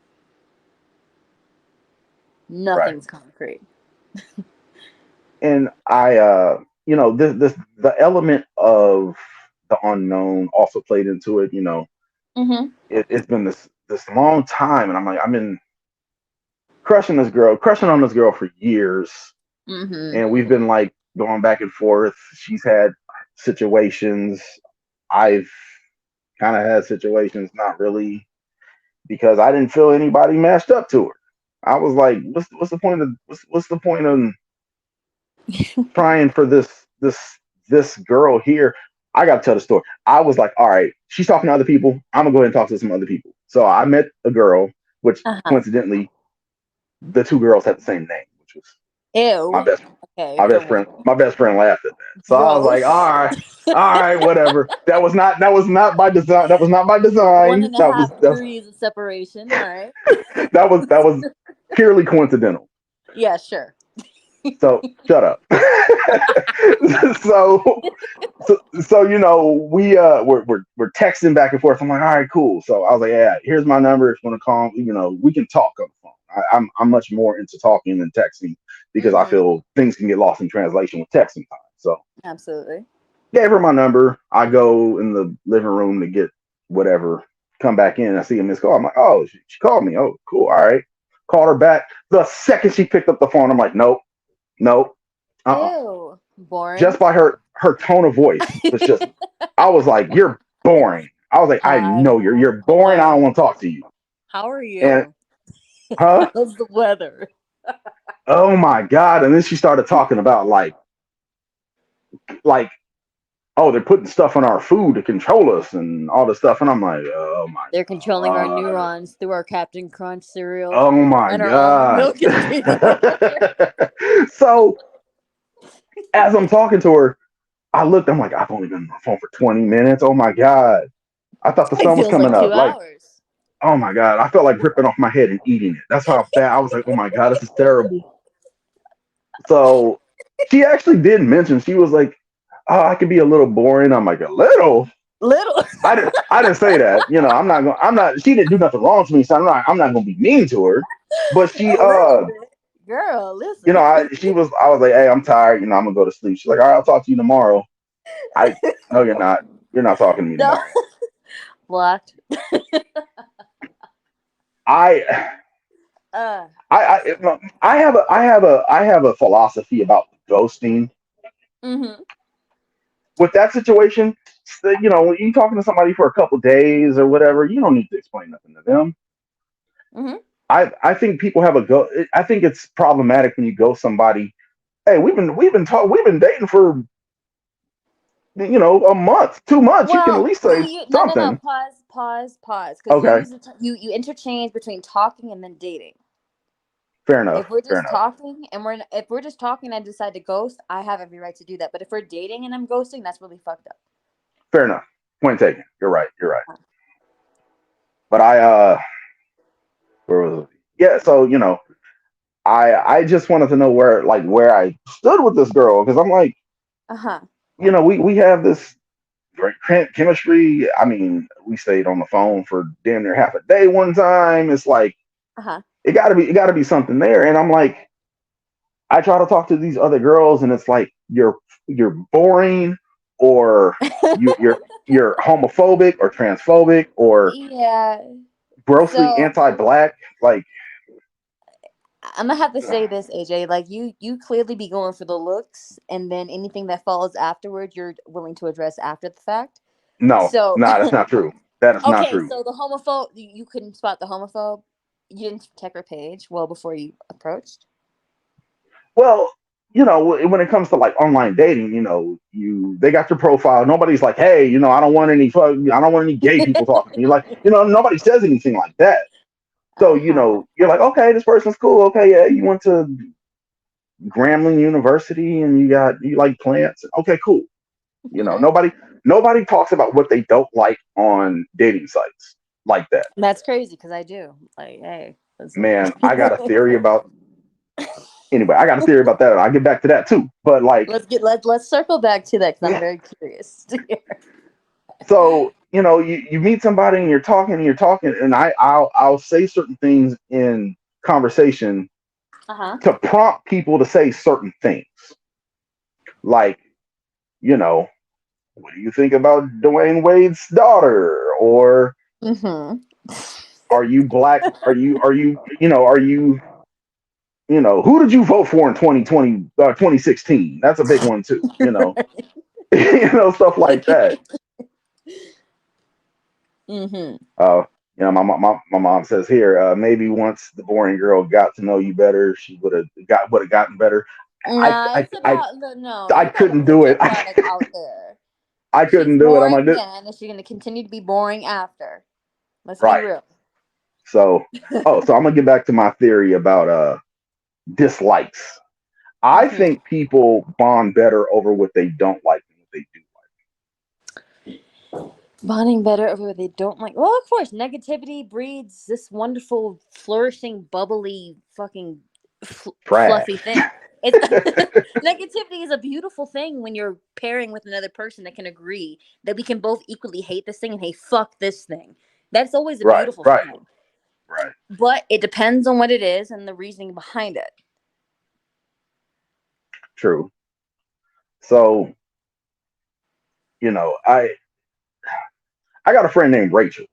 right. Nothing's concrete. And this the element of the unknown also played into it. Mm-hmm. It's been this long time, and I'm in crushing on this girl for years, Mm-hmm. and we've been like going back and forth. She's had situations. I've kind of had situations, not really, because I didn't feel anybody matched up to her. I was like, what's the point of what's the point of trying for this girl here? I got to tell the story. I was like, all right, she's talking to other people. I'm gonna go ahead and talk to some other people. So I met a girl, which Uh-huh. coincidentally, the two girls had the same name, which was my Ew. best Okay, my best come on. friend. My best friend laughed at that. So I was like, Gross. all right, whatever. That was not by design. That was not by One design. and a half degrees of separation. All right. That was purely coincidental. Yeah, sure. So shut up. so so we're texting back and forth. I'm like, all right, cool. So I was like, yeah, here's my number. If you want to call, we can talk on the phone. I'm much more into talking than texting because I Mm-hmm. feel things can get lost in translation with texting time. So Absolutely. gave her my number. I go in the living room to get whatever. Come back in. I see a missed call. I'm like, oh, she called me. Oh, cool. All right. Called her back. The second she picked up the phone, I'm like, nope, nope, Ew. just Boring. by her tone of voice was just. I was like, you're boring. I was like, I Hi. know you're How boring. are I don't want to you? talk to you. How are And you? huh? How's the weather? Oh my god! And then she started talking about like oh, they're putting stuff on our food to control us and all this stuff. And I'm like, oh my They're controlling our god. neurons through our Captain Crunch cereal Oh my and our almond god. milk and peanut butter. So as I'm talking to her, I looked, I'm like, I've only been on the phone for 20 minutes. Oh my god. I thought the It sun was feels coming like up. two Like, hours. oh my god. I felt like ripping off my head and eating it. That's how bad I was like, oh my god, this is terrible. So she actually did mention, she was like, oh, I could be a little boring. I'm like, a little? Little. I didn't say that. She didn't do nothing wrong to me, so I'm not gonna be mean to her. But she A little bit. Girl, listen. I was like, hey, I'm tired, I'm gonna go to sleep. She's like, all right, I'll talk to you tomorrow. I No, you're not. You're not talking to me No. tomorrow. Blocked. I Uh, I have a philosophy about ghosting mm-hmm. with that situation. When you're talking to somebody for a couple days or whatever, you don't need to explain nothing to them. Mm-hmm. I think people have a go. I think it's problematic when you go somebody. Hey, we've been dating for a month, 2 months. You can at Well, least say see, no. something. Pause. Because you Okay, use you interchange between talking and then dating. fair enough. If we're Fair just enough. talking if we're just talking and I decide to ghost, I have every right to do that. But if we're dating and I'm ghosting, that's really fucked up. Fair enough. Point taken. You're right. You're right. But where was it? Yeah. So I just wanted to know where I stood with this girl because I'm like, Uh huh. we have this great chemistry. I mean, we stayed on the phone for damn near half a day one time. It's like Uh huh. it gotta be something there. And I'm like, I try to talk to these other girls, and it's like you're boring, or you're homophobic or transphobic or Yeah. grossly So anti-black. Like, I'm gonna have to say this, AJ. Like you clearly be going for the looks, and then anything that follows afterward, you're willing to address after the fact. no, So nah, that's not true. That is not okay, true. so the homophobe, you couldn't spot the homophobe. You didn't check her page well before you approached? Well, when it comes to like online dating, they got your profile. Nobody's like, hey, I don't want any gay people talking to me. Like, nobody says anything like that. So, Uh-huh. you're like, okay, this person's cool. Okay, yeah, you went to Grambling University and you like plants. Okay, cool. Mhm. Nobody talks about what they don't like on dating sites like that. That's crazy because I do. Like, hey, listen. Man, I got a theory about anyway, I got a theory about that. I'll get back to that too. But like, Let's circle back to that because I'm very curious to hear. so you meet somebody and you're talking, and I'll say certain things in conversation Uh-huh. to prompt people to say certain things. Like, you know, what do you think about Dwayne Wade's daughter? Or Mm-hmm. are you black? Who did you vote for in 2020, 2016? That's a big one too, stuff like that. Mm-hmm. Uh, my mom says here, maybe once the boring girl got to know you better, she would have gotten better. I, Nah, I, it's I, about no. I You gotta couldn't put do your it. product out there. I She's couldn't do it. I'm boring like, then. Is she gonna continue to be boring after? Let's be right. real. So, so I'm gonna get back to my theory about dislikes. I Mm-hmm. think people bond better over what they don't like than what they do Bonding better over what they don't like. Well, of course, negativity breeds this wonderful, flourishing, bubbly, fucking like. fluffy thing. It's negativity is a beautiful thing when you're pairing with another person that can agree that we can both equally hate this thing and hey, fuck this thing. That's always a Right, beautiful right, thing. right. But it depends on what it is and the reasoning behind it. True. So, you know, I got a friend named Rachel.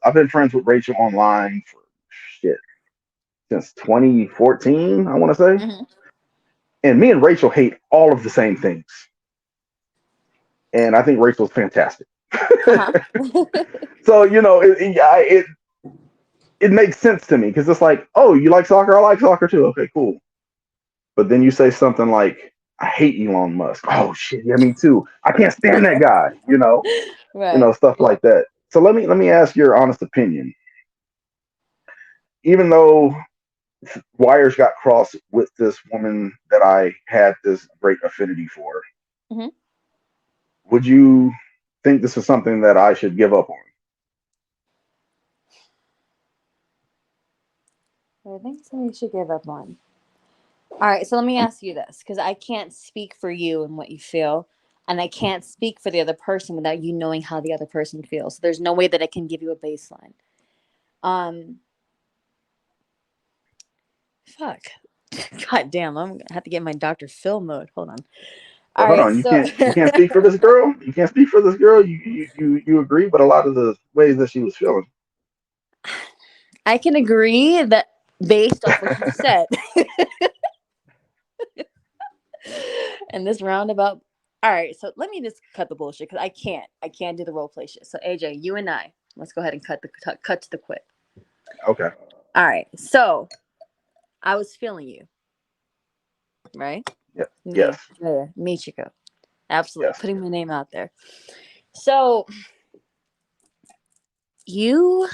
I've been friends with Rachel online for shit since 2014, I want to say. Hmm. And me and Rachel hate all of the same things. And I think Rachel's fantastic. Uh-huh. So, it makes sense to me because it's like, oh, you like soccer? I like soccer too. Okay, cool. But then you say something like, I hate Elon Musk. Oh shit, yeah, me too. I can't stand that guy. Right. Stuff like that. So let me ask your honest opinion. Even though wires got crossed with this woman that I had this great affinity for, Hmm. would you think this is something that I should give up on? I think somebody should give up on. All right, so let me ask you this because I can't speak for you and what you feel, and I can't speak for the other person without you knowing how the other person feels. So there's no way that I can give you a baseline. Um, fuck. God damn, I'm gonna have to get my Dr. Phil mode. Hold on. So All hold right, on, so you can't speak for this girl. You can't speak for this girl. You agree, but a lot of the ways that she was feeling. I can agree that based off what you said, and this roundabout. All right, so let me just cut the bullshit because I can't do the role play shit. So AJ, you and I, let's go ahead and cut to the quick. Okay. All right, so I was feeling you, right? Yeah. Me, Yes. yeah, Michiko, absolutely Yes. putting my name out there. So you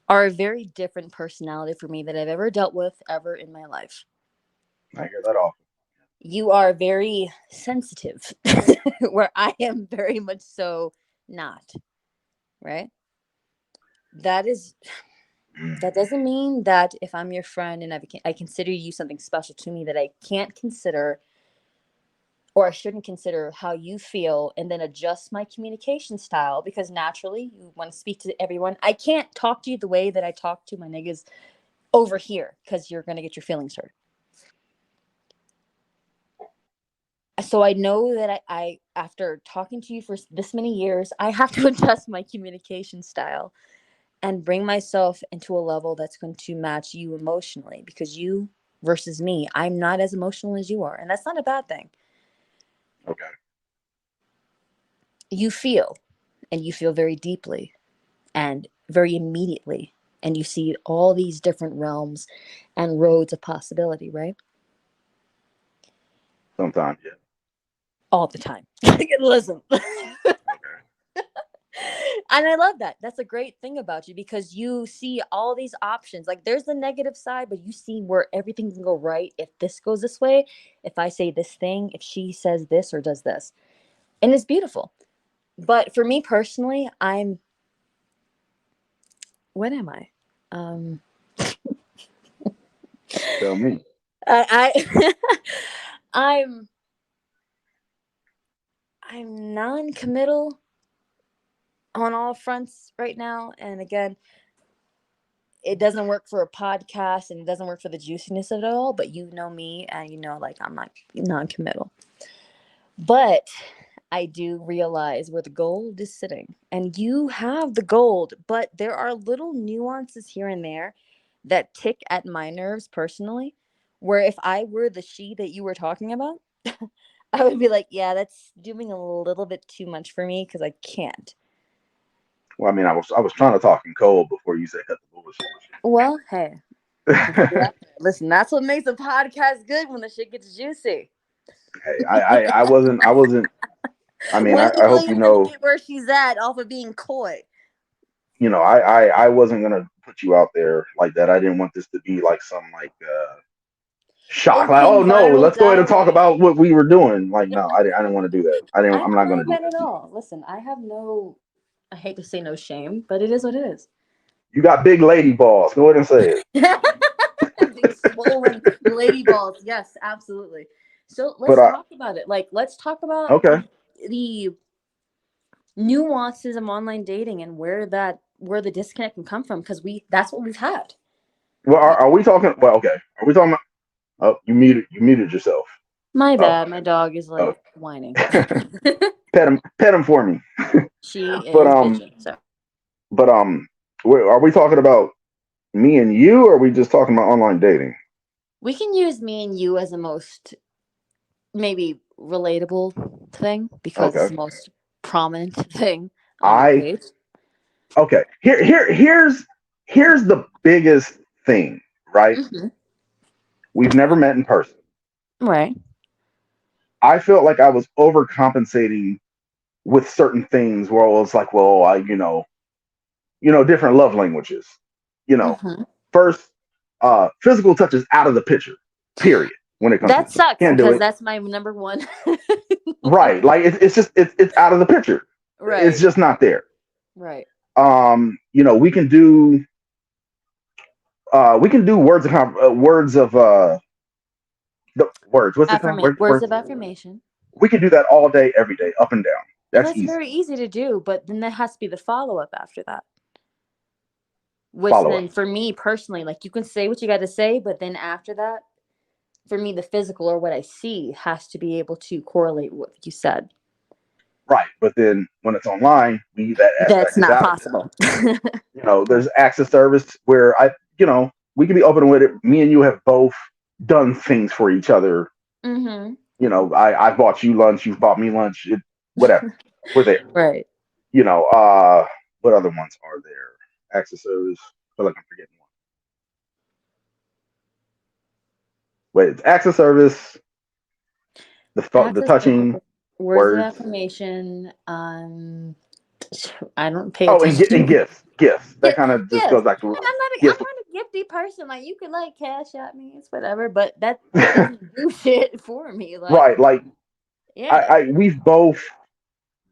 are a very different personality for me that I've ever dealt with ever in my life. I hear that often. You are very sensitive, where I am very much so not, right? That is that doesn't mean that if I'm your friend and I consider you something special to me that I can't consider or I shouldn't consider how you feel and then adjust my communication style because naturally you want to speak to everyone. I can't talk to you the way that I talk to my niggas over here because you're going to get your feelings hurt. So I know that after talking to you for this many years, I have to adjust my communication style and bring myself into a level that's going to match you emotionally because you versus me, I'm not as emotional as you are. And that's not a bad thing. Okay. You feel, and you feel very deeply and very immediately. and you see all these different realms and roads of possibility, right? Sometimes, yeah. All the time. Listen. Okay. And I love that. That's a great thing about you because you see all these options. Like there's the negative side, but you see where everything can go right if this goes this way, if I say this thing, if she says this or does this. And it's beautiful. But for me personally, I'm what am I? Um Tell me. I I'm I'm non-committal on all fronts right now. And again, it doesn't work for a podcast and it doesn't work for the juiciness of it all, but you know me and you know like I'm not non-committal. But I do realize where the gold is sitting. And you have the gold, but there are little nuances here and there that tick at my nerves personally. Where if I were the she that you were talking about, I would be like, yeah, that's doing a little bit too much for me because I can't. Well, I mean, I was trying to talk in cold before you said cut the bullshit. Well, hey, we can do that. Listen, that's what makes a podcast good when the shit gets juicy. Hey, I wasn't. I mean, When I hope you Leah's gonna know. get where she's at off of being coy. I wasn't gonna put you out there like that. I didn't want this to be like some like shock. Like, oh Instant no, viral let's go ahead and talk diarrhea. about what we were doing. Like, no, I didn't want to do that. I didn't. I I'm don't not gonna mind do that that at to you. all. Listen, I have no, I hate to say no shame, but it is what it is. You got big lady balls. Go ahead and say it. Big swollen lady balls. Yes, absolutely. So But let's talk about it. Like, let's talk about okay. the nuances of online dating and where the disconnect can come from because we that's what we've had. Well, We, are we talking? Well, okay. Are we talking about? Oh, you muted yourself. my Oh, bad. My dog is oh. like whining. Pet him for me. She But is bitching. So but are we talking about me and you, or are we just talking about online dating? we can use me and you as the most maybe relatable thing because it's Okay. the most prominent thing on your I page. okay. Here's the biggest thing, right? Hmm. We've never met in person. Right. I felt like I was overcompensating with certain things where I was like, well, different love languages. You know, Hmm. first, physical touch is out of the picture. Period. When it comes to That me, sucks can't do because it. that's my number one. Right? Like it's just it's out of the picture. It's Right. just not there. Right. We can do the words. What's it called? Words Words. of affirmation. We can do that all day, every day, up and down. And That's that's easy. very easy to do, but then that has to be the follow up after that. Which Follow up. then for me personally, like you can say what you got to say, but then after that, for me, the physical or what I see has to be able to correlate with what you said. Right. But then when it's online, that That's aspect is not out of it. possible. There's access service where we can be open with it. Me and you have both done things for each other. Mm-hmm. I bought you lunch, you've bought me lunch, whatever. We're there. Right. What other ones are there? Access service. I feel like I'm forgetting one. Wait, it's access service, the Access, touching, words of words. affirmation. I don't pay Oh, and, attention. and gifts. Gifts. That Yes, kind of just yes. goes back to And I'm gifts. not a gifty person. Like you could like cash at me, it's whatever, but that doesn't do shit for me. Like, Right. Like yeah. we've both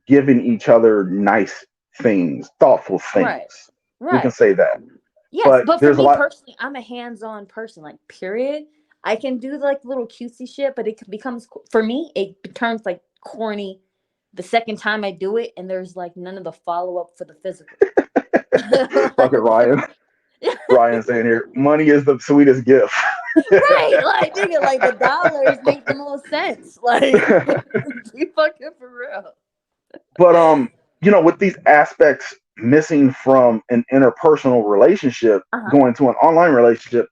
given each other nice things, thoughtful things. Right. We can Right. say that. Yes, But but for there's a me lot. personally, I'm a hands-on person. Like, period. I can do like little cutesy shit, but becomes for me. It turns like corny the second time I do it, and there's like none of the follow-up for the physical. Look at Ryan. Ryan saying here, money is the sweetest gift. Right, like nigga, like the dollars make the most sense. Like, be fucking for real. But with these aspects missing from an interpersonal relationship Uh huh. going to an online relationship,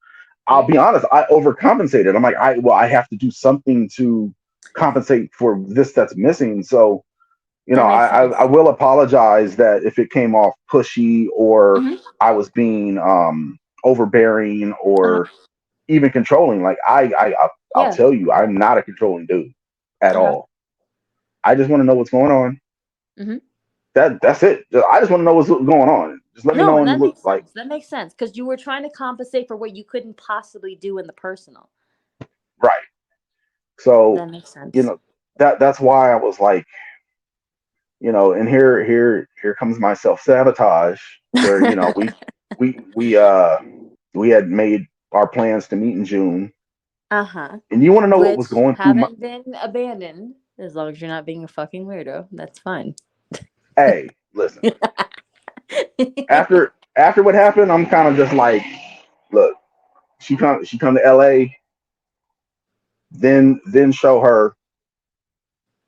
I'll Yeah. be honest, I overcompensated. I'm like, I have to do something to compensate for this that's missing. So That makes I sense. will apologize that if it came off pushy or Hmm. I was being overbearing Uh-huh. or even controlling. Like I'll Yeah. tell you, I'm not a controlling dude at Uh-huh. all. I just want to know what's going on. Hmm. That's it. I just want to know what's going on. Just let me No, know and when you that look makes like sense. That makes sense because you were trying to compensate for what you couldn't possibly do in the personal. right. So That makes you sense. know that's why I was like, and here comes my self sabotage where we had made our plans to meet in June, Uh-huh. and you want to know what was Which going through my haven't been abandoned as long as you're not being a fucking weirdo. That's fine. hey, listen, after what happened, I'm kind of just like, look, she come to LA, then show her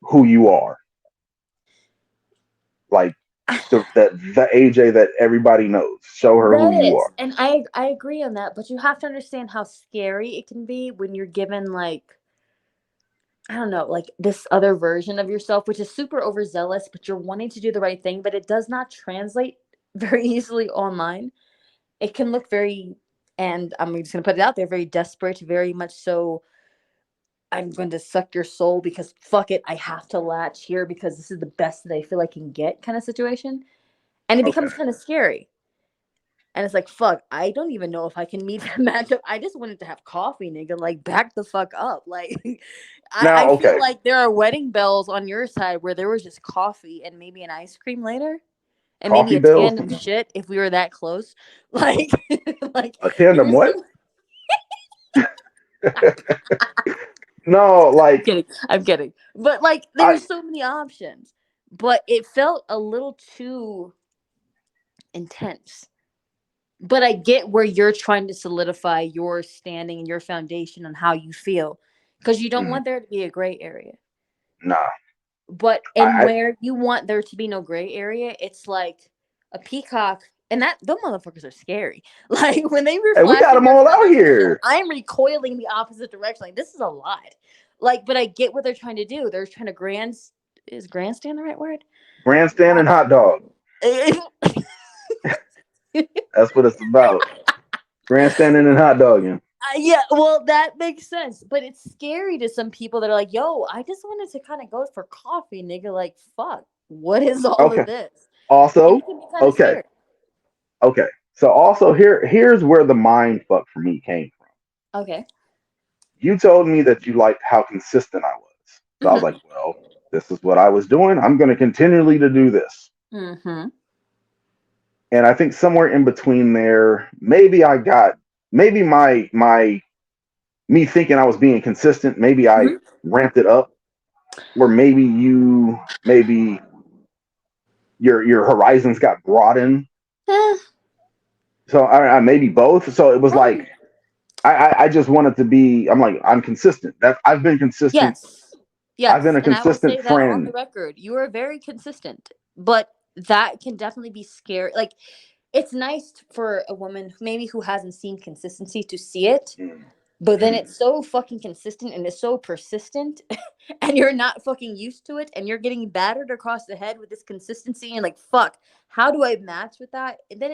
who you are, like the AJ that everybody knows. Show her who That you is, are. and I agree on that, but you have to understand how scary it can be when you're given like I don't know, like this other version of yourself, which is super overzealous, but you're wanting to do the right thing, but it does not translate very easily online. It can look very, and I'm just gonna put it out there, very desperate, very much so. I'm going to suck your soul because fuck it, I have to latch here because this is the best that I feel I can get kind of situation, and it Okay. becomes kind of scary. And it's like, fuck, I don't even know if I can meet that matchup. I just wanted to have coffee, nigga. Like, back the fuck up. Like, I Now, feel okay, like there are wedding bells on your side where there was just coffee and maybe an ice cream later. And maybe coffee a bills, tandem shit if we were that close. Like, like a tandem there's what? so No, I'm like kidding. I'm kidding. But like there were I so many options. But it felt a little too intense. But I get where you're trying to solidify your standing and your foundation on how you feel because you don't mm, want there to be a gray area. nah. But and I where you want there to be no gray area, it's like a peacock. And that those motherfuckers are scary. Like when they were hey, we got flashing them their all out feathers and shit, here. I'm recoiling the opposite direction. Like this is a lot. Like, but I get what they're trying to do. They're trying to grandstand the right word? Grandstand and hot dog. That's what it's about. Grandstanding and hot dogging. Yeah, well, that makes sense, but it's scary to some people that are like, "Yo, I just wanted to kind of go for coffee, nigga." Like, fuck, what is all of Okay. this? And Also, it can be kind of okay, scary. okay. So also here's where the mind fuck for me came from. Okay. You told me that you liked how consistent I was. So I was Mm-hmm. like, well, this is what I was doing. I'm going to continually to do this. Mm-hmm. And I think somewhere in between there, maybe my me thinking I was being consistent, maybe I Mm-hmm. ramped it up, or maybe your horizons got broadened. Eh, So I maybe both. So it was like um, I just wanted to be. I'm like I'm consistent. That I've been consistent. yes, I've been yes, a and I will consistent say that on friend. the record, you are very consistent, but that can definitely be scary. Like, it's nice for a woman maybe who hasn't seen consistency to see it. Mm, But then mm. it's so fucking consistent and it's so persistent, and you're not fucking used to it, and you're getting battered across the head with this consistency, and like, fuck, how do I match with that? And then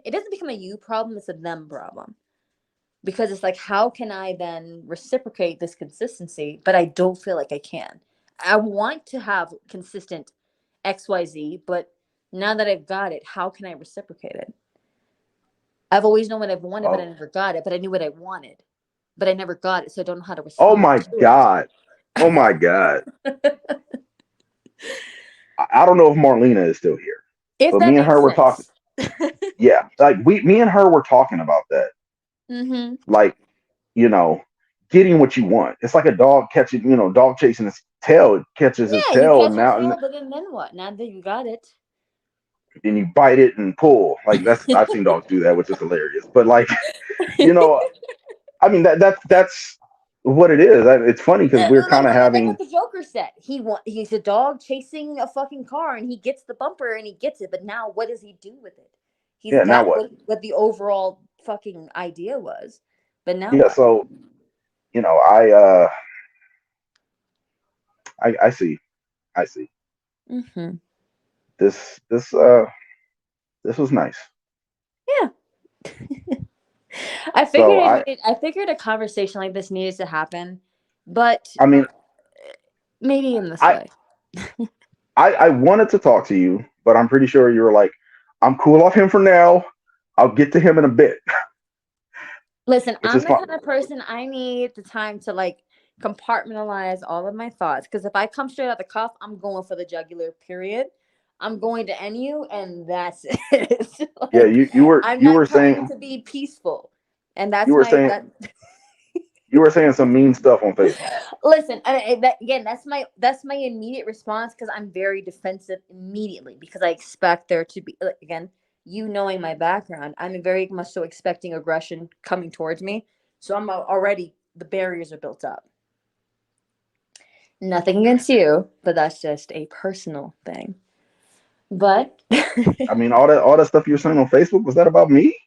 it doesn't become a you problem; it's a them problem because it's like, how can I then reciprocate this consistency? But I don't feel like I can. I want to have consistent X Y Z, but now that I've got it, how can I reciprocate it? I've always known what I've wanted, but I Oh, never got it. But I knew what I wanted, but I never got it, so I don't know how to oh respond my to it. god, oh my god. I don't know if Marlena is still here, If but that me and makes her were talking. sense. Yeah, like me and her were talking about that. Mm-hmm. Like you know, getting what you want. It's like a dog catching, dog chasing his tail. It catches his Yeah, you tail, and catch your now tail, but then what? Now that you got it. and you bite it and pull. Like that's I've seen dogs do that, which is hilarious. But like, you know, I mean that's what it is. It's funny because we're kind of Like having what the Joker said. He's a dog chasing a fucking car, and he gets the bumper and he gets it. But now, what does he do with it? He's yeah. Now got what? what the overall fucking idea was. But now Yeah. what? So you know, I see, I see. Mm-hmm. This this was nice. Yeah. So I I figured a conversation like this needed to happen, but I mean maybe in this I way. I wanted to talk to you, but I'm pretty sure you were like, I'm cool off him for now. I'll get to him in a bit, Listen, which I'm is the fine. kind of person I need the time to like compartmentalize all of my thoughts. Because if I come straight out the cuff, I'm going for the jugular. Period. I'm going to end you, and that's it. Yeah, Like I'm you not were trying saying to be peaceful, and you were saying you were saying some mean stuff on Facebook. Listen, again, that's my immediate response because I'm very defensive immediately because I expect there to be again, you knowing my background, I'm very much so expecting aggression coming towards me. So I'm already the barriers are built up. Nothing against you, but that's just a personal thing. But I mean, all that stuff you were saying on Facebook, was that about me?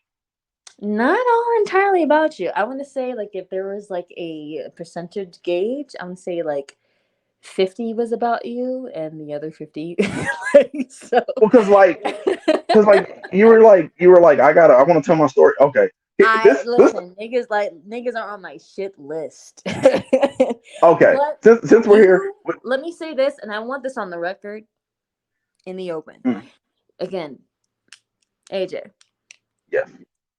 not all entirely about you. I want to say like if there was like a percentage gauge, I would say like 50 was about you and the other 50 like, so Well, because like you were like, I want to tell my story. Okay, I this listen, niggas are on my shit list. okay. But Since we're here, you let me say this, and I want this on the record in the open. mm, Again, AJ, yes,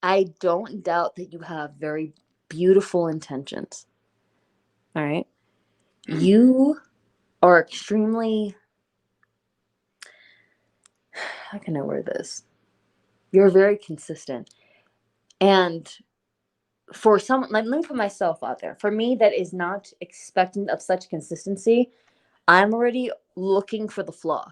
I don't doubt that you have very beautiful intentions. All right. You are extremely, how can I word this? You're very consistent. And for someone, let me put myself out there. For me, that is not expectant of such consistency. I'm already looking for the flaw.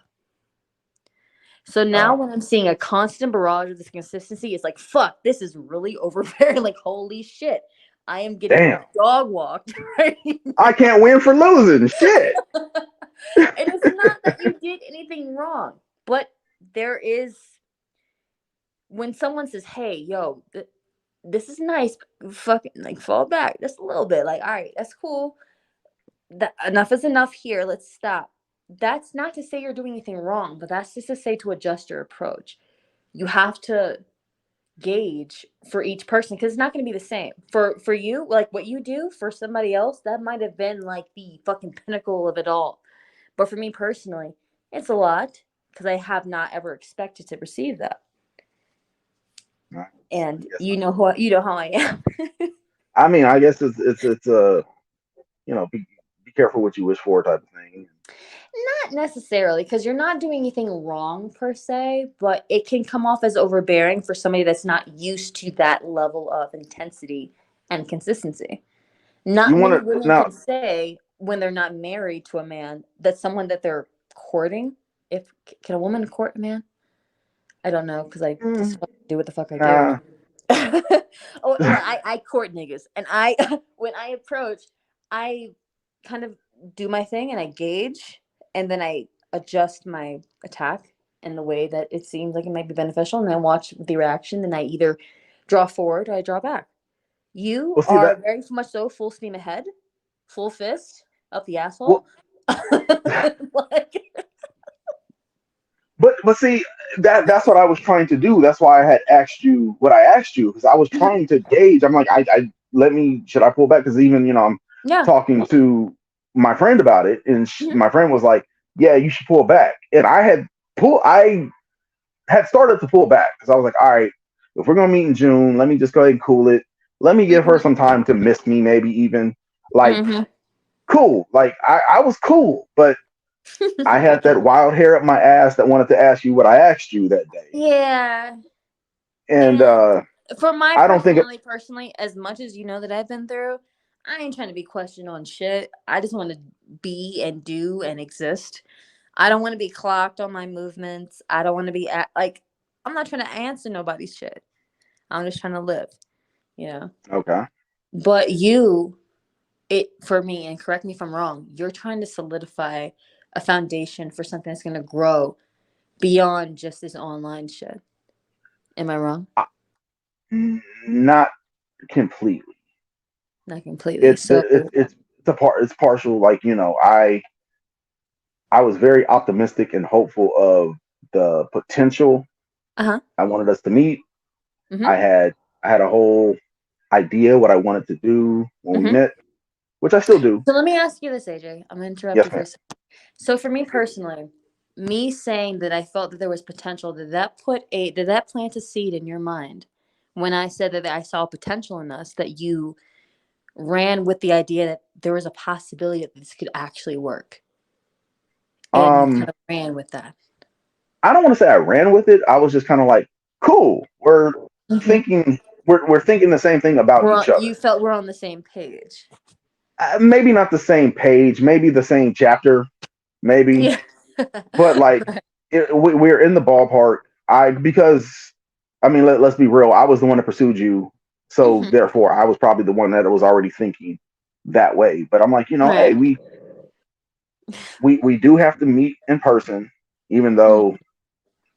So now uh, when I'm seeing a constant barrage of this consistency, it's like, fuck, this is really overbearing. Like, holy shit. I am getting damn, dog walked right I now. can't win for losing. Shit. It is not that you did anything wrong, but there is when someone says, "Hey, yo, this is nice," fucking like fall back just a little bit. Like, all right, that's cool. That enough is enough here. Let's stop. That's not to say you're doing anything wrong, but that's just to say to adjust your approach. You have to gauge for each person because it's not going to be the same for you. Like what you do for somebody else, that might have been like the fucking pinnacle of it all. But for me personally, it's a lot because I have not ever expected to receive that. I And guess you know how I am. I mean, I guess it's a be careful what you wish for type of thing. Not necessarily, because you're not doing anything wrong per se, but it can come off as overbearing for somebody that's not used to that level of intensity and consistency. You Not want many to women now? can say when they're not married to a man that someone that they're courting. If can a woman court a man? I don't know because I just Mm, fucking do what the fuck I do. nah. Oh, well, I court niggas, and I when I approach, I kind of do my thing and I gauge, and then I adjust my attack in the way that it seems like it might be beneficial, and then watch the reaction. Then I either draw forward or I draw back. You Well, see are that. very much so full steam ahead, full fist up the asshole. Well, Like, but see that's what I was trying to do. That's why I had asked you what I asked you because I was trying to gauge. I'm like, I let me should I pull back because even I'm yeah. talking to my friend about it, and Mhm. my friend was like, yeah, you should pull back, and I had started to pull back because I was like, all right, if we're gonna meet in June, let me just go ahead and cool it. Let me give her Mhm. some time to miss me, maybe even like Mhm. cool. Like I was cool, but I had that wild hair up my ass that wanted to ask you what I asked you that day. Yeah. And And for my I don't think it, personally, as much as you know that I've been through, I ain't trying to be questioned on shit. I just want to be and do and exist. I don't want to be clocked on my movements. I don't want to be like I'm not trying to answer nobody's shit. I'm just trying to live, you know. okay. But you, it for me, and correct me if I'm wrong. You're trying to solidify a foundation for something that's going to grow beyond just this online shit. Am I wrong? I- Not completely. Not completely. It's So it's a part. It's partial. Like I I was very optimistic and hopeful of the potential. Uh-huh. I wanted us to meet. Mm-hmm. I had I had a whole idea what I wanted to do when we Mm-hmm. met, which I still do. So let me ask you this, AJ. I'm gonna interrupt you Yes, for ma'am. a second. So for me personally, me saying that I felt that there was potential, did that plant a seed in your mind when I said that I saw potential in us, that you ran with the idea that there was a possibility that this could actually work, and you Um, kind of ran with that? I don't want to say I ran with it. I was just kind of like, cool. Mm-hmm. Thinking we're thinking the same thing about each other. You felt we're on the same page. Maybe not the same page, maybe the same chapter, maybe, Yeah. but like Right. we're in the ballpark. I because I mean let's be real. I was the one that pursued you, so Mm-hmm. therefore I was probably the one that was already thinking that way. But I'm like, hey, Right. we do have to meet in person, even though Mm.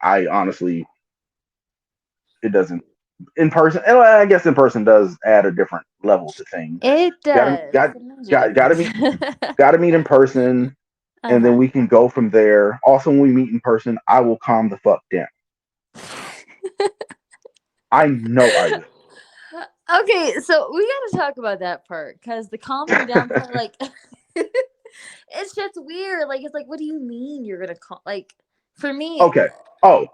I honestly it doesn't in person. And I guess in person does add a different level to things. It Got to does. got It's a major got to difference. meet got to meet in person, and then Uh-huh. we can go from there. Also, when we meet in person, I will calm the fuck down. I know I will. Okay, so we gotta talk about that part, because the calming down part, like, it's just weird. Like, it's like, what do you mean you're gonna call? Like, for me, Okay. Oh,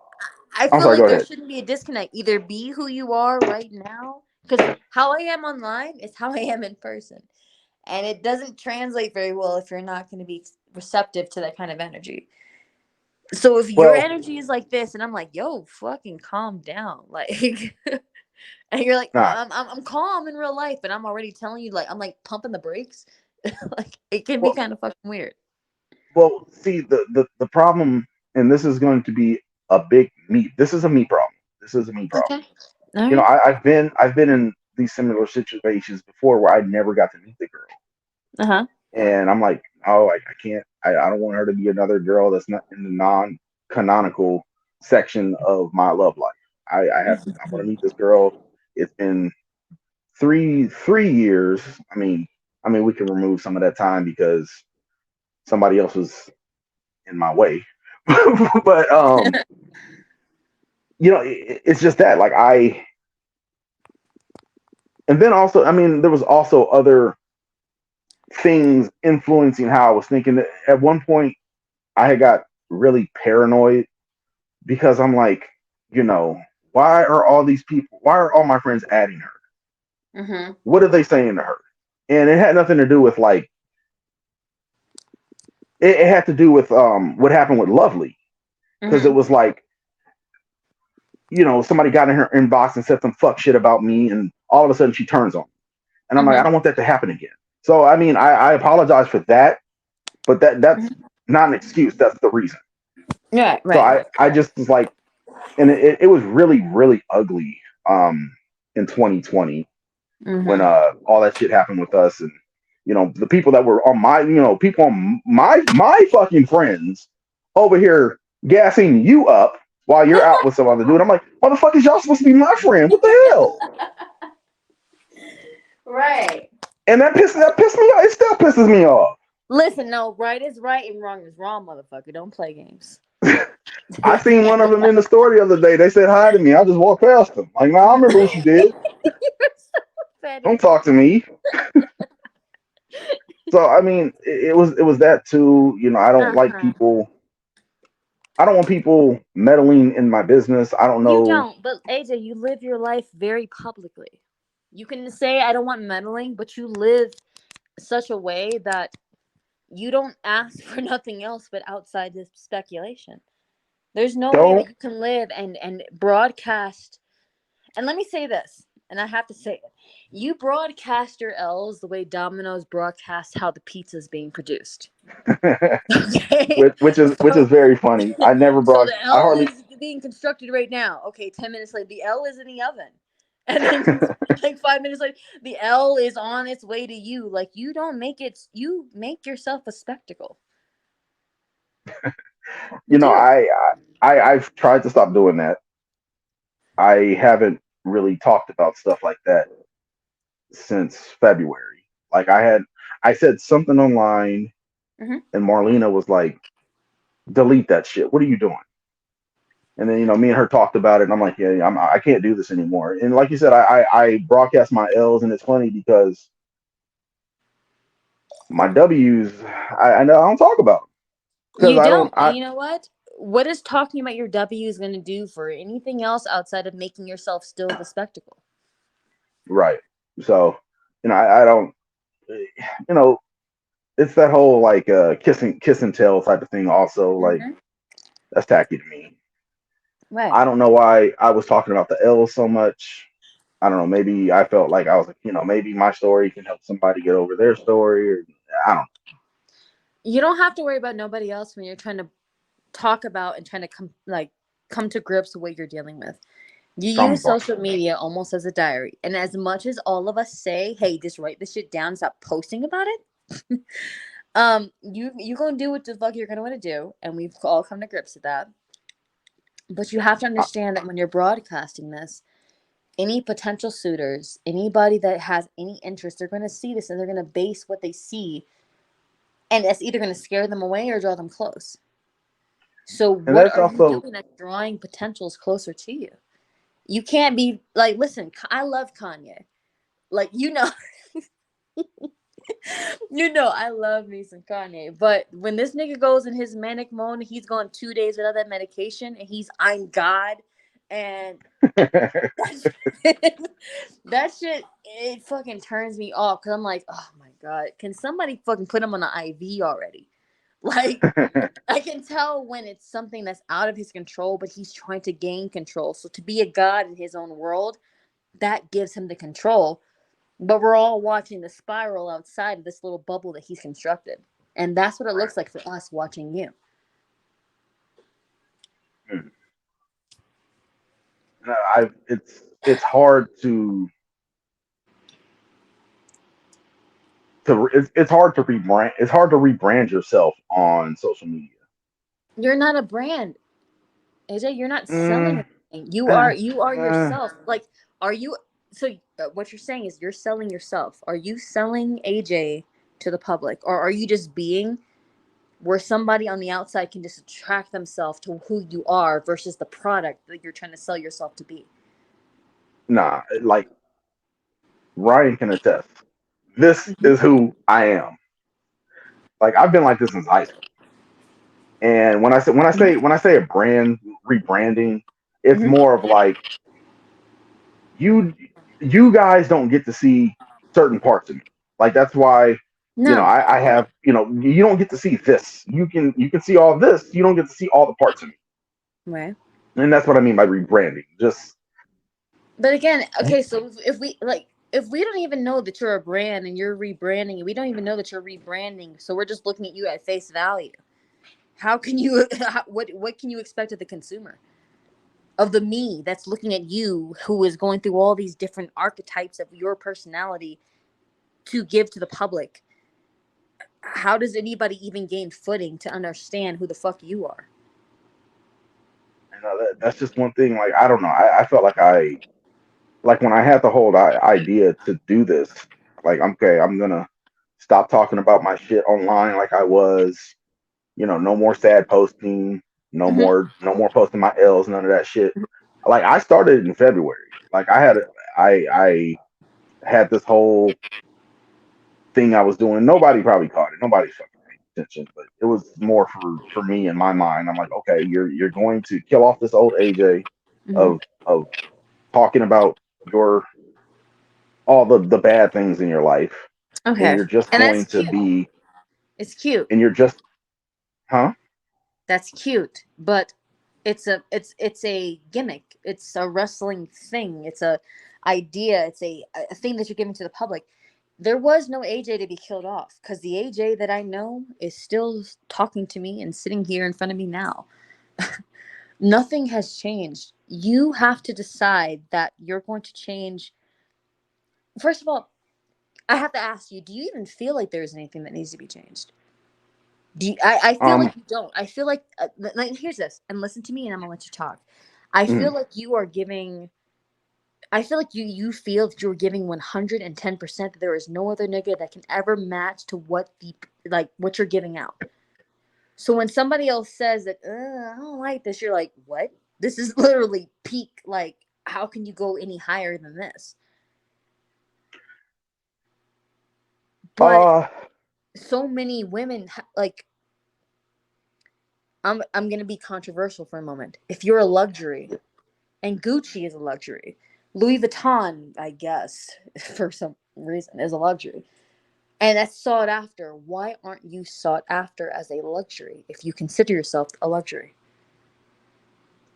I I'm feel sorry. like Go there ahead. shouldn't be a disconnect. Either be who you are right now, because how I am online is how I am in person, and it doesn't translate very well if you're not going to be receptive to that kind of energy. So if your Well, energy is like this, and I'm like, yo, fucking calm down, like. And you're like, nah. I'm calm in real life, but I'm already telling you, like, I'm like pumping the brakes. Like, it can be Well, kind of fucking weird. see the problem, and this is going to be a big me. This is a me problem. This is a me problem. Okay. All right. I've been in these similar situations before where I never got to meet the girl. Uh huh. And I'm like, oh, I can't. I don't want her to be another girl that's not in the non-canonical section of my love life. I have to. I want to meet this girl. It's been three years. I mean, we can remove some of that time because somebody else was in my way. But it's just that. Like and then also, I mean, there was also other things influencing how I was thinking. At one point, I had got really paranoid because I'm like, you know, why are all my friends adding her? Mm-hmm. What are they saying to her? And it had nothing to do with like, it had to do with what happened with Lovely. Because it Mm-hmm. was like, somebody got in her inbox and said some fuck shit about me, and all of a sudden she turns on me. And I'm like, I Mm-hmm. don't want that to happen again. So, I mean, I apologize for that, but that's Mm-hmm. not an excuse. That's the reason. Right. So Right. I just was like, and it was really, really ugly in 2020 when Mm-hmm. all that shit happened with us, and the people that were on my people on my fucking friends over here gassing you up while you're out with some other dude. I'm like, motherfuckers, y'all supposed to be my friend. What the hell? Right. And that pissed me off. It still pisses me off. Listen, no, right is right and wrong is wrong, motherfucker. Don't play games. I seen one of them in the store the other day. They said hi to me. I just walked past them. Like, nah, I remember what you did. You're so Don't petty. talk to me. So I mean, it was that too. I don't like Uh-huh. people. I don't want people meddling in my business. I don't You know. don't, but AJ, you live your life very publicly. You can say I don't want meddling, but you live such a way that you don't ask for nothing else but outside this speculation. There's no way that Don't you can live and broadcast. And let me say this, and I have to say it. You broadcast your L's the way Domino's broadcasts how the pizza is being produced. Okay? which is So very funny. I never so brought. the I L hardly is being constructed right now. Okay, 10 minutes later, the L is in the oven. And then like 5 minutes later, the L is on its way to you. Like, you don't make it, you make yourself a spectacle. You you know do. I've tried to stop doing that. I haven't really talked about stuff like that since February. Like I said something online, Hmm. and Marlena was like, delete that shit. What are you doing? And then, me and her talked about it, and I'm like, yeah, I can't do this anymore. And like you said, I broadcast my L's, and it's funny because my W's, I know I don't talk about because You I don't. don't. And you know what? What is talking about your W's going to do for anything else outside of making yourself still the spectacle? Right. So, I don't. You know, it's that whole like kiss and tell type of thing. Also, like Hmm. that's tacky to me. Right. I don't know why I was talking about the L's so much. I don't know. Maybe I felt like I was like, maybe my story can help somebody get over their story, or I don't. You don't have to worry about nobody else when you're trying to talk about and trying to come to grips with what you're dealing with. You Trauma use bond. social media almost as a diary. And as much as all of us say, hey, just write this shit down, stop posting about it, you gonna do what the fuck you're gonna want to do, and we've all come to grips with that. But you have to I, understand that when you're broadcasting this, any potential suitors, anybody that has any interest, they're gonna see this and they're gonna base what they see, and it's either gonna scare them away or draw them close. So and what that's are you also doing that's drawing potentials closer to you? You can't be like, listen, I love Kanye. Like, I love me some Kanye. But when this nigga goes in his manic mode, he's gone 2 days without that medication, and I'm God, and that shit, it fucking turns me off because I'm like, oh my god, can somebody fucking put him on an IV already? Like, I can tell when it's something that's out of his control, but he's trying to gain control. So to be a god in his own world, that gives him the control. But we're all watching the spiral outside of this little bubble that he's constructed. And that's what it looks like for us watching you. it's hard it's hard to rebrand yourself on social media. You're not a brand, AJ. You're not selling Mm, anything. You are eh, you are eh, yourself. Like, are you? So what you're saying is you're selling yourself. Are you selling AJ to the public, or are you just being where somebody on the outside can just attract themselves to who you are versus the product that you're trying to sell yourself to be? nah, like Ryan can attest. This Mm-hmm. is who I am. Like I've been like this since high school. And when I say a brand rebranding, it's Mm-hmm. more of like you you guys don't get to see certain parts of me. Like that's why No, I have you don't get to see this. You can see all this. You don't get to see all the parts of me, right. and that's what I mean by rebranding. Just But again, okay, so if we don't even know that you're a brand and you're rebranding, and we don't even know that you're rebranding, so we're just looking at you at face value. How can you? What can you expect of the consumer? Of the me that's looking at you, who is going through all these different archetypes of your personality to give to the public? How does anybody even gain footing to understand who the fuck you are? that's just one thing. Like I don't know. I felt like like when I had the whole idea to do this. Like okay, I'm gonna stop talking about my shit online like I was. No more sad posting, Mm-hmm. no more posting my L's, none of that shit. Like I started in February. Like I had this whole thing I was doing. Nobody probably caught it. Nobody fucking paid attention, but it was more for me in my mind. I'm like, okay, you're going to kill off this old AJ Mm-hmm. of talking about your all the bad things in your life, and Okay, you're just and that's going to cute. be It's cute. and you're just huh? That's cute, but it's a gimmick. It's a wrestling thing. It's a idea. It's a thing that you're giving to the public. There was no AJ to be killed off because the AJ that I know is still talking to me and sitting here in front of me now. Nothing has changed. You have to decide that you're going to change. First of all, I have to ask you: do you even feel like there's anything that needs to be changed? I feel Um, like you don't. I feel like here's this, and listen to me, and I'm gonna let you talk. I mm, feel like you are giving. I feel like you feel that you're giving 110%. That there is no other nigga that can ever match to what you're giving out. So when somebody else says that, I don't like this, you're like, what? This is literally peak. Like, how can you go any higher than this? But Uh, so many women, like, I'm gonna be controversial for a moment. If you're a luxury, and Gucci is a luxury, Louis Vuitton, I guess, for some reason, is a luxury, and that's sought after. Why aren't you sought after as a luxury if you consider yourself a luxury?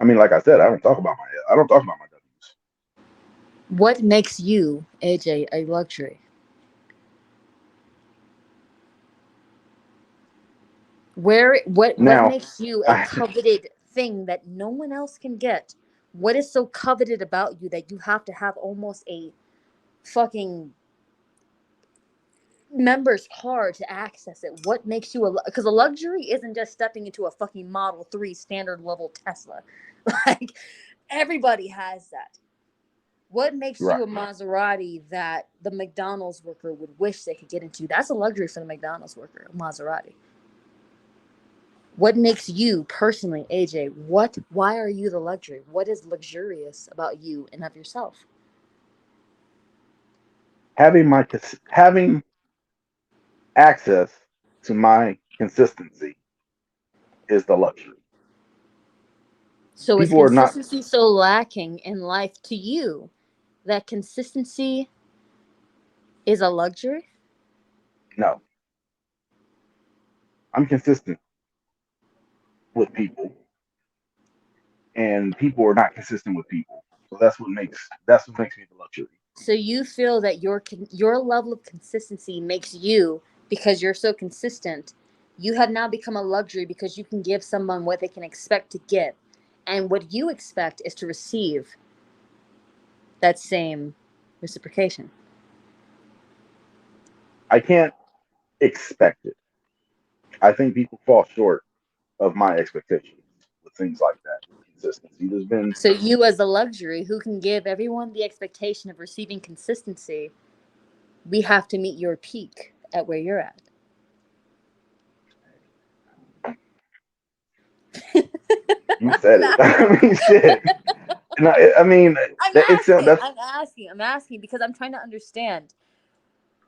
I mean, like I said, I don't talk about my W's. What makes you, AJ, a luxury? What Now, makes you a I, coveted thing that no one else can get? What is so coveted about you that you have to have almost a fucking member's card to access it? What makes you a, because a luxury isn't just stepping into a fucking Model 3 standard level Tesla. Like, everybody has that. What makes right. you a Maserati that the McDonald's worker would wish they could get into? That's a luxury for the McDonald's worker, a Maserati. What makes you personally, AJ? Why are you the luxury? What is luxurious about you and of yourself? Having access to my consistency is the luxury. So is People are not. consistency so lacking in life to you that consistency is a luxury? No, I'm consistent with people, and people are not consistent with people. So that's what makes me the luxury. So you feel that your level of consistency makes you, because you're so consistent, you have now become a luxury because you can give someone what they can expect to give, and what you expect is to receive that same reciprocation. I can't expect it. I think people fall short of my expectations with things like that. With consistency, there's been So you, as a luxury who can give everyone the expectation of receiving consistency, we have to meet your peak at where you're at. you said it. I mean, shit. And I mean, I'm it's asking. that's. I'm asking because I'm trying to understand.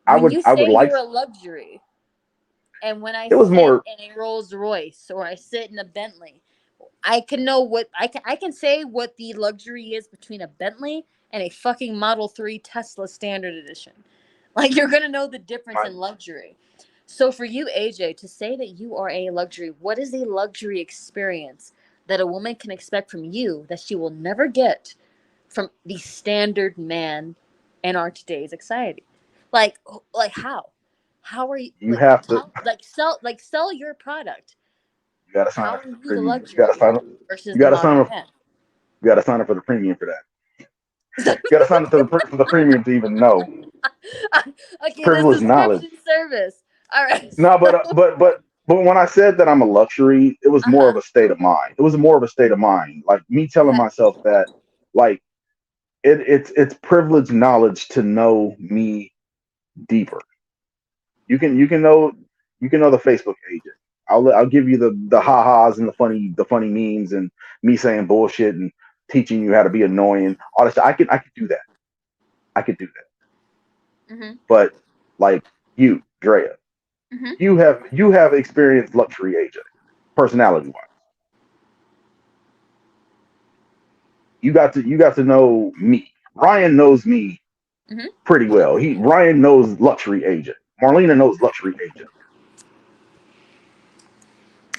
I When would you I would say like. you're a luxury, and when I It was sit more. in a Rolls Royce or I sit in a Bentley, I can know what I can say what the luxury is between a Bentley and a fucking Model 3 Tesla Standard Edition. Like, you're gonna know the difference My, in luxury. So for you, AJ, to say that you are a luxury, what is a luxury experience that a woman can expect from you that she will never get from the standard man in our today's society? Like, like how? How are you, you like, have to. tell, like sell your product. You got to sign How up are for the you the premium. You got to luxury sign up. versus You the got to sign modern up. man? You got to sign up for the premium for that. You got to sign up for the premium to even know Okay, the privileged knowledge. subscription service. All right. No, but when I said that I'm a luxury, it was Uh more huh. of a state of mind. It was more of a state of mind, like me telling Okay. myself that, like it's privileged knowledge to know me deeper. You can know the Facebook agent. I'll give you the ha-has and the funny memes and me saying bullshit and teaching you how to be annoying. All that stuff. I could do that. I could do that. Mhm. But like you, Drea, Mhm. you have experienced luxury agent, personality wise. You got to know me. Ryan knows me Mhm. pretty well. Ryan knows luxury agent. Marlena knows luxury agent.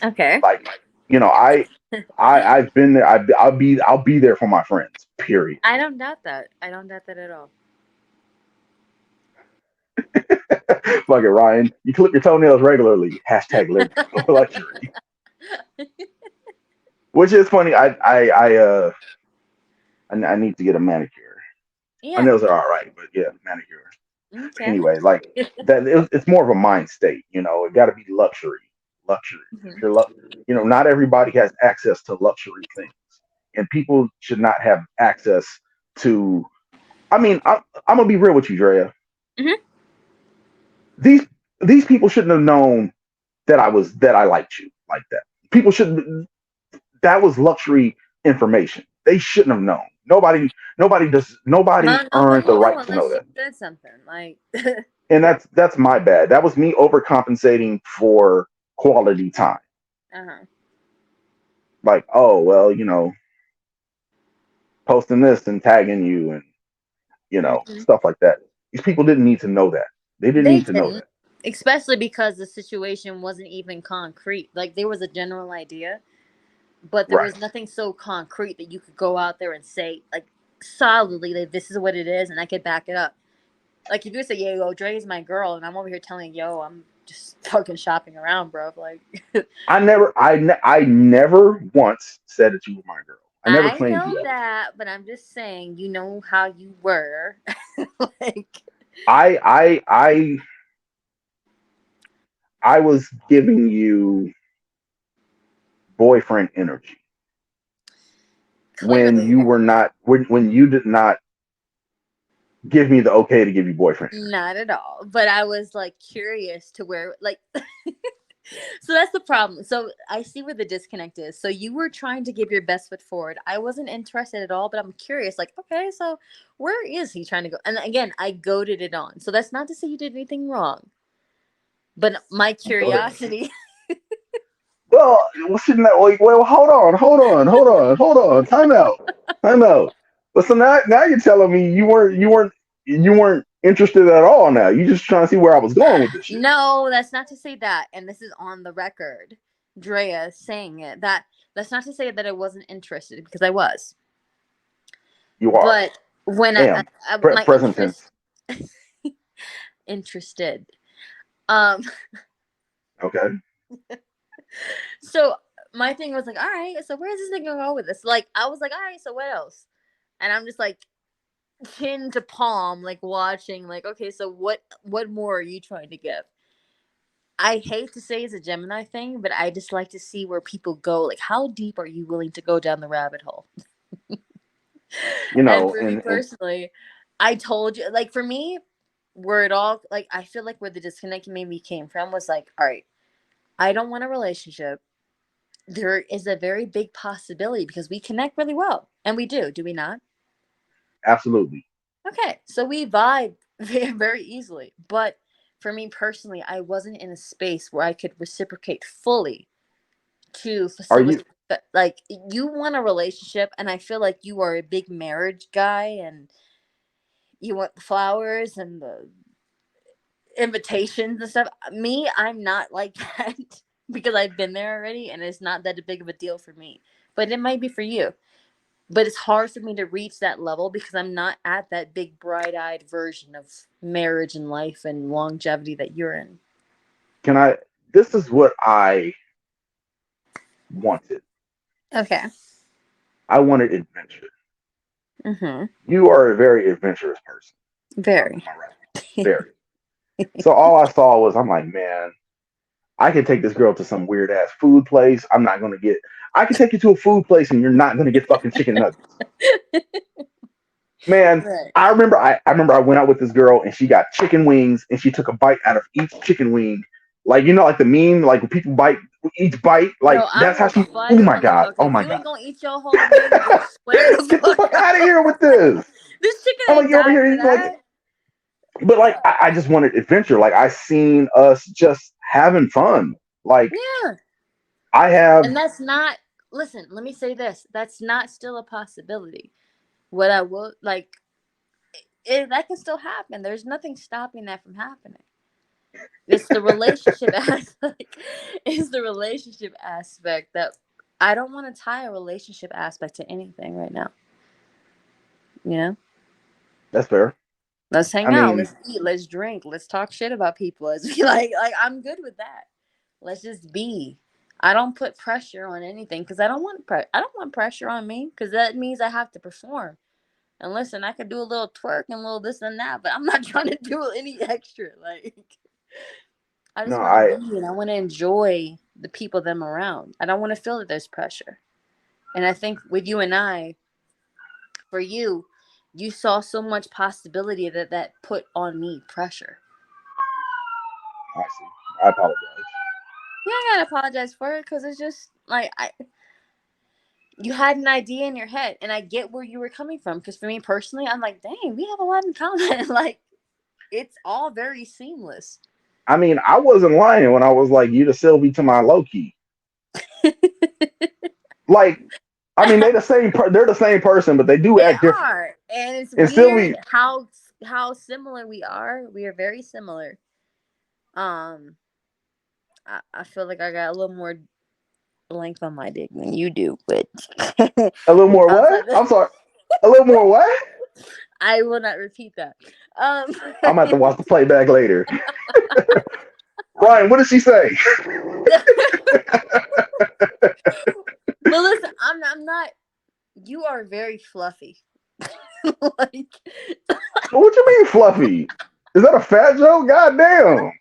Okay. Like, I've been there. I'll be there for my friends. Period. I don't doubt that. I don't doubt that at all. Fuck it, Ryan. You clip your toenails regularly. Hashtag luxury. Which is funny. I need to get a manicure. My Yeah. nails are all right, but yeah, manicure. Okay. Anyway, like that, it's more of a mind state. It got to be luxury. If Mhm. not everybody has access to luxury things, and people should not have access to. I mean, I'm gonna be real with you, Drea. Mhm. These people shouldn't have known that I liked you. like that. People shouldn't. That was luxury information. They shouldn't have known. Nobody No, but earned the you know right what? to know Let's that. said something like, And that's my bad. That was me overcompensating for quality time. uh-huh. Like, oh well, posting this and tagging you and Hmm. stuff like that. These people didn't need to know that. They didn't They need to know didn't, that. especially because the situation wasn't even concrete. Like there was a general idea, but there Right. was nothing so concrete that you could go out there and say like solidly that this is what it is, and I could back it up. Like if you say, "Yeah, yo, Dre is my girl," and I'm over here telling, "Yo, I'm just fucking shopping around, bro." Like, I never once said that you were my girl. I never I claimed know you as. that, but I'm just saying, you know how you were, like. I I was giving you boyfriend energy when Clearly, you were not when you did not give me the okay to give you boyfriend energy. not at all. But I was like curious to where, like, so that's the problem. So I see where the disconnect is. So you were trying to give your best foot forward. I wasn't interested at all, but I'm curious, like, okay, so where is he trying to go? And again, I goaded it on. So that's not to say you did anything wrong, but my Go ahead. curiosity. Well, shouldn't that like well hold on, time out. But so now you're telling me you weren't interested at all now. You just trying to see where I was going with this shit. No, that's not to say that. And this is on the record. Drea saying it. That's not to say that I wasn't interested because I was. You are. But when Am. my Present interest tense. interested. Um Okay. so my thing was like, all right, so where's this thing gonna go with this? Like I was like, all right, so what else? And I'm just like chin to palm, like watching, like, okay, so what more are you trying to give? I hate to say it's a Gemini thing, but I just like to see where people go. Like, how deep are you willing to go down the rabbit hole? You And know, for me and personally, I told you, like, for me, where it all, like, I feel like where the disconnect maybe came from was like, all right, I don't want a relationship. There is a very big possibility because we connect really well. And we do we not? absolutely. Okay, so we vibe very easily. But for me personally, I wasn't in a space where I could reciprocate fully to Are you facilitate that. Like you want a relationship, and I feel like you are a big marriage guy, and you want the flowers and the invitations and stuff. Me, I'm not like that because I've been there already, and it's not that big of a deal for me. But it might be for you. But it's hard for me to reach that level because I'm not at that big bright-eyed version of marriage and life and longevity that you're in. can I this is what I wanted. Okay. I wanted adventure. Mm-hmm. You are a very adventurous person. Very. Am I right? Very. So all I saw was I'm like, man, I could take this girl to some weird ass food place. I'm not gonna get. I could take you to a food place and you're not gonna get fucking chicken nuggets, man. Right. I remember I went out with this girl and she got chicken wings and she took a bite out of each chicken wing, like like the meme, like when people bite each bite, Yo, like I that's how will she. fight Oh a my god! motherfucker. Oh If my you god! ain't gonna eat your whole wing, bitch, swear the Get the fuck fuck up. out of here with this! This chicken I'm like ain't you over dying here, for you like, that. but like I just wanted adventure. Like I seen us just having fun. Like Yeah. I have And that's not, listen, let me say this. That's not still a possibility. What I will, like, that can still happen. There's nothing stopping that from happening. It's the relationship aspect. It's the relationship aspect that I don't want to tie a relationship aspect to anything right now. You know? that's fair. Let's I hang out. mean, Let's eat. Let's drink. Let's talk shit about people. Let's be like I'm good with that. Let's just be. I don't put pressure on anything because I don't want pressure on me because that means I have to perform. And listen, I could do a little twerk and a little this and that, but I'm not trying to do any extra. Like I no, just want to be and I want to enjoy the people that I'm around. I don't want to feel that there's pressure. And I think with you and I, for you, you saw so much possibility that put on me pressure. I see. I apologize. You ain't gotta apologize for it because it's just like you had an idea in your head, and I get where you were coming from. Because for me personally, I'm like, dang, we have a lot in common. Like, it's all very seamless. I mean, I wasn't lying when I was like, you the Sylvie to my Loki. Like, I mean, they're the same person, but they do They act different. are, and it's And weird Sylvie, how similar we are. We are very similar. Um, I feel like I got a little more length on my dick than you do, but a little more outside what? the, I'm sorry, a little more what? I will not repeat that. Um, I'm gonna have to but watch the playback later. Ryan, what did she say? listen, I'm not. You are very fluffy. Like, What you mean fluffy? Is that a fat joke? God damn.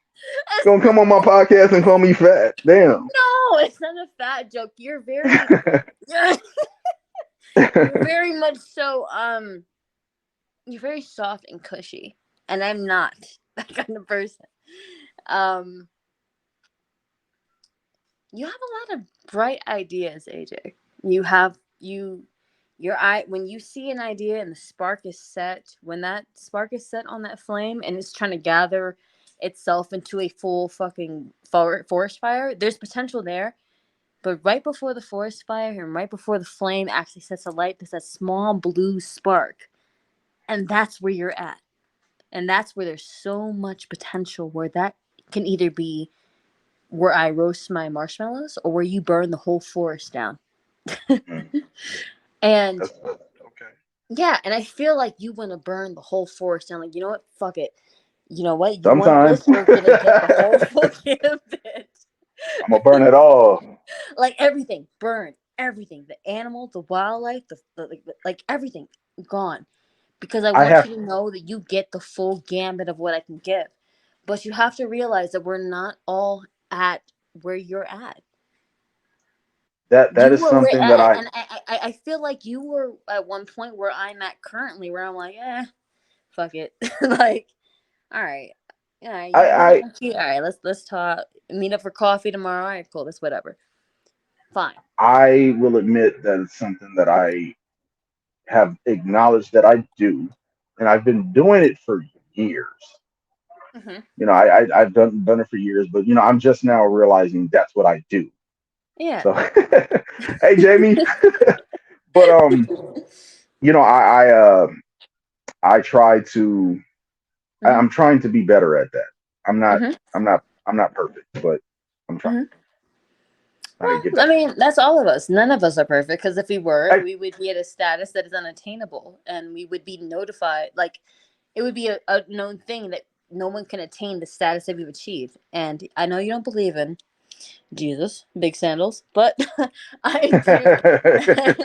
Gonna come on my podcast and call me fat. Damn. no, it's not a fat joke. You're very much so. You're very soft and cushy, and I'm not that kind of person. Um, you have a lot of bright ideas, AJ. You have your eye when you see an idea and the spark is set. When that spark is set on that flame and it's trying to gather itself into a full fucking forest fire, there's potential there. But right before the forest fire and right before the flame actually sets alight, there's that small blue spark, and that's where you're at. And that's where there's so much potential where that can either be where I roast my marshmallows or where you burn the whole forest down. Mm, And okay. yeah, and I feel like you want to burn the whole forest down. Like, you know what? Fuck it. You know what? You want Sometimes this? We're gonna get the whole I'm fucking bit. gonna burn it all. Like everything, burn everything. The animal, the wildlife, like everything gone. Because I I want have you to know that you get the full gambit of what I can give. But you have to realize that we're not all at where you're at. that You is were where, something that and I feel like you were at one point where I'm at currently, where I'm like, fuck it, like, all right, you I want to, all right, let's talk, meet up for coffee tomorrow. All right, cool, that's whatever, fine. I will admit that it's something that I have acknowledged that I do, and I've been doing it for years. Hmm. I've done it for years, but I'm just now realizing that's what I do. Yeah. So, hey, Jamie, but I try to. Hmm. I'm trying to be better at that. I'm not. Hmm. I'm not perfect, but I'm trying. Hmm. Trying to get Well, I better. mean, that's all of us. None of us are perfect because if we were, Hey, we would be at a status that is unattainable, and we would be notified. Like, it would be a known thing that no one can attain the status that we've achieved. And I know you don't believe in Jesus, big sandals, but I do. And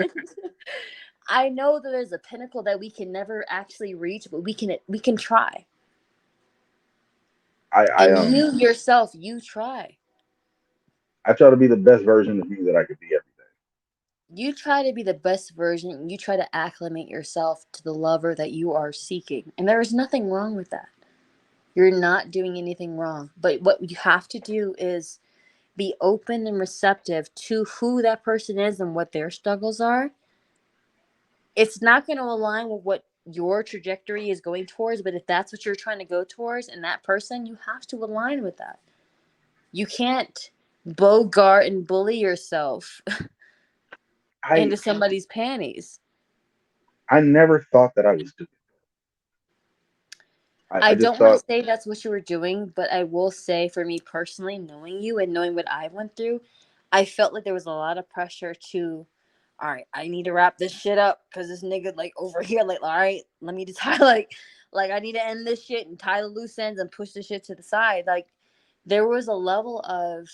I know that there's a pinnacle that we can never actually reach, but we can try. I And you yourself, you try. I try to be the best version of me that I could be every day. You try to be the best version. You try to acclimate yourself to the lover that you are seeking. And there is nothing wrong with that. You're not doing anything wrong. But what you have to do is be open and receptive to who that person is and what their struggles are. It's not going to align with what your trajectory is going towards, but if that's what you're trying to go towards and that person, you have to align with that. You can't bogart and bully yourself I into somebody's panties. I never thought that I was doing. I I just don't want thought to say that's what you were doing, but I will say for me personally, knowing you and knowing what I went through, I felt like there was a lot of pressure to, all right, I need to wrap this shit up because this nigga like over here, like, all right, let me just tie like I need to end this shit and tie the loose ends and push the shit to the side. Like there was a level of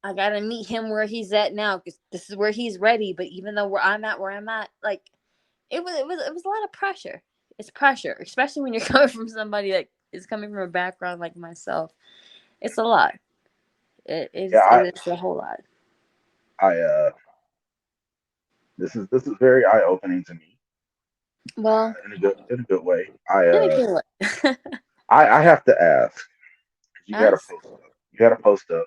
I gotta meet him where he's at now because this is where he's ready. But even though where I'm at, like it was a lot of pressure. It's pressure, especially when you're coming from somebody that is coming from a background like myself. It's a lot. It yeah is it is a whole lot. I this is very eye opening to me Well, in a good way. in a good way. I have to ask 'cause you got to Ask. post up. You had a post up.